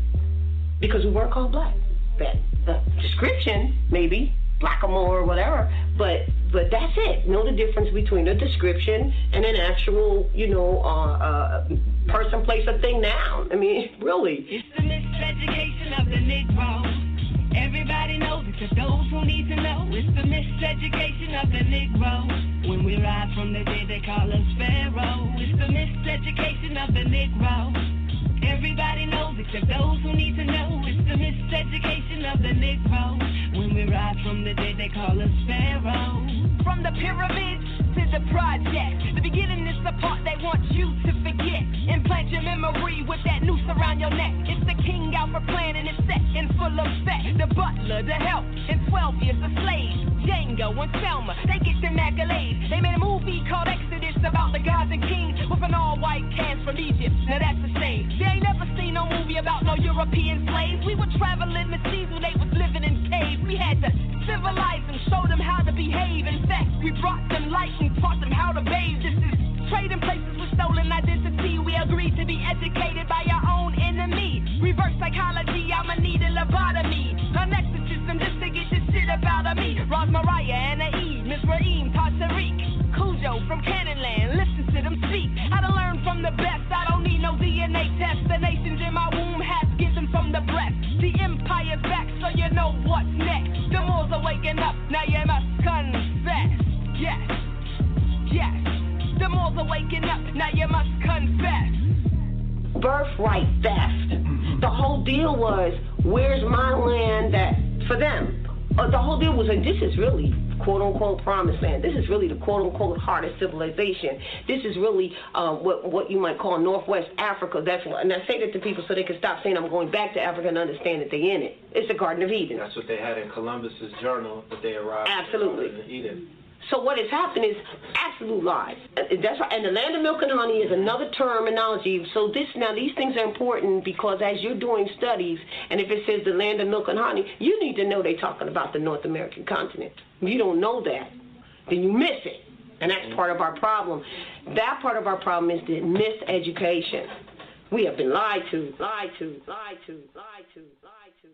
Because we weren't called black. That description, maybe, black or more or whatever, but that's it. Know the difference between a description and an actual, person, place, or thing, noun. I mean, really. It's the miseducation of the Negro. Everybody knows it, to those who need to know. It's the miseducation of the Negro. When we rise from the dead, they call us Pharaoh. It's the miseducation of the Negro. Everybody knows except those who need to know. It's the miseducation of the Negro. When we rise from the dead, they call us Pharaoh. From the pyramids to the project, the beginning is the part they want you to forget. Implant your memory with that noose around your neck. It's the king out for planning, it's set and full of effect. The butler, the help, and 12 years a slave. Django and Selma, they get them accolades. They made a movie called Exodus about the gods and kings with an all-white cast from Egypt. Now that's a shame. They ain't never seen no movie about no European slaves. We were traveling the seas when they was living in caves. We had to civilize them, show them how to behave. In fact, we brought them light and taught them how to bathe. This is trading places with stolen identity. We agreed to be educated by our own enemy. Reverse psychology, I'ma need a lobotomy. An exorcism just to get this shit about me. Roz Mariah, Anna E, Miss Raheem, Tariq, Cujo from Cannonland. Listen to them speak. How to learn from the best. I don't need no DNA test. The nations in my womb has given from the breast. The empire's back, so you know what's next. The Moors are waking up, now you must confess. Yes, yes. The Moors are waking up, now you must confess. Birthright theft. The whole deal was, where's my land that, for them? The whole deal was, this is really quote-unquote promised land. This is really the quote-unquote heart of civilization. This is really what you might call Northwest Africa. And I say that to people so they can stop saying I'm going back to Africa and understand that they're in it. It's the Garden of Eden. That's what they had in Columbus's journal that they arrived Absolutely. in Eden. So what has happened is absolute lies. That's right. And the land of milk and honey is another terminology. So these things are important because as you're doing studies, and if it says the land of milk and honey, you need to know they're talking about the North American continent. If you don't know that, then you miss it. And that's part of our problem. That part of our problem is the miseducation. We have been lied to, lied to, lied to, lied to, lied to.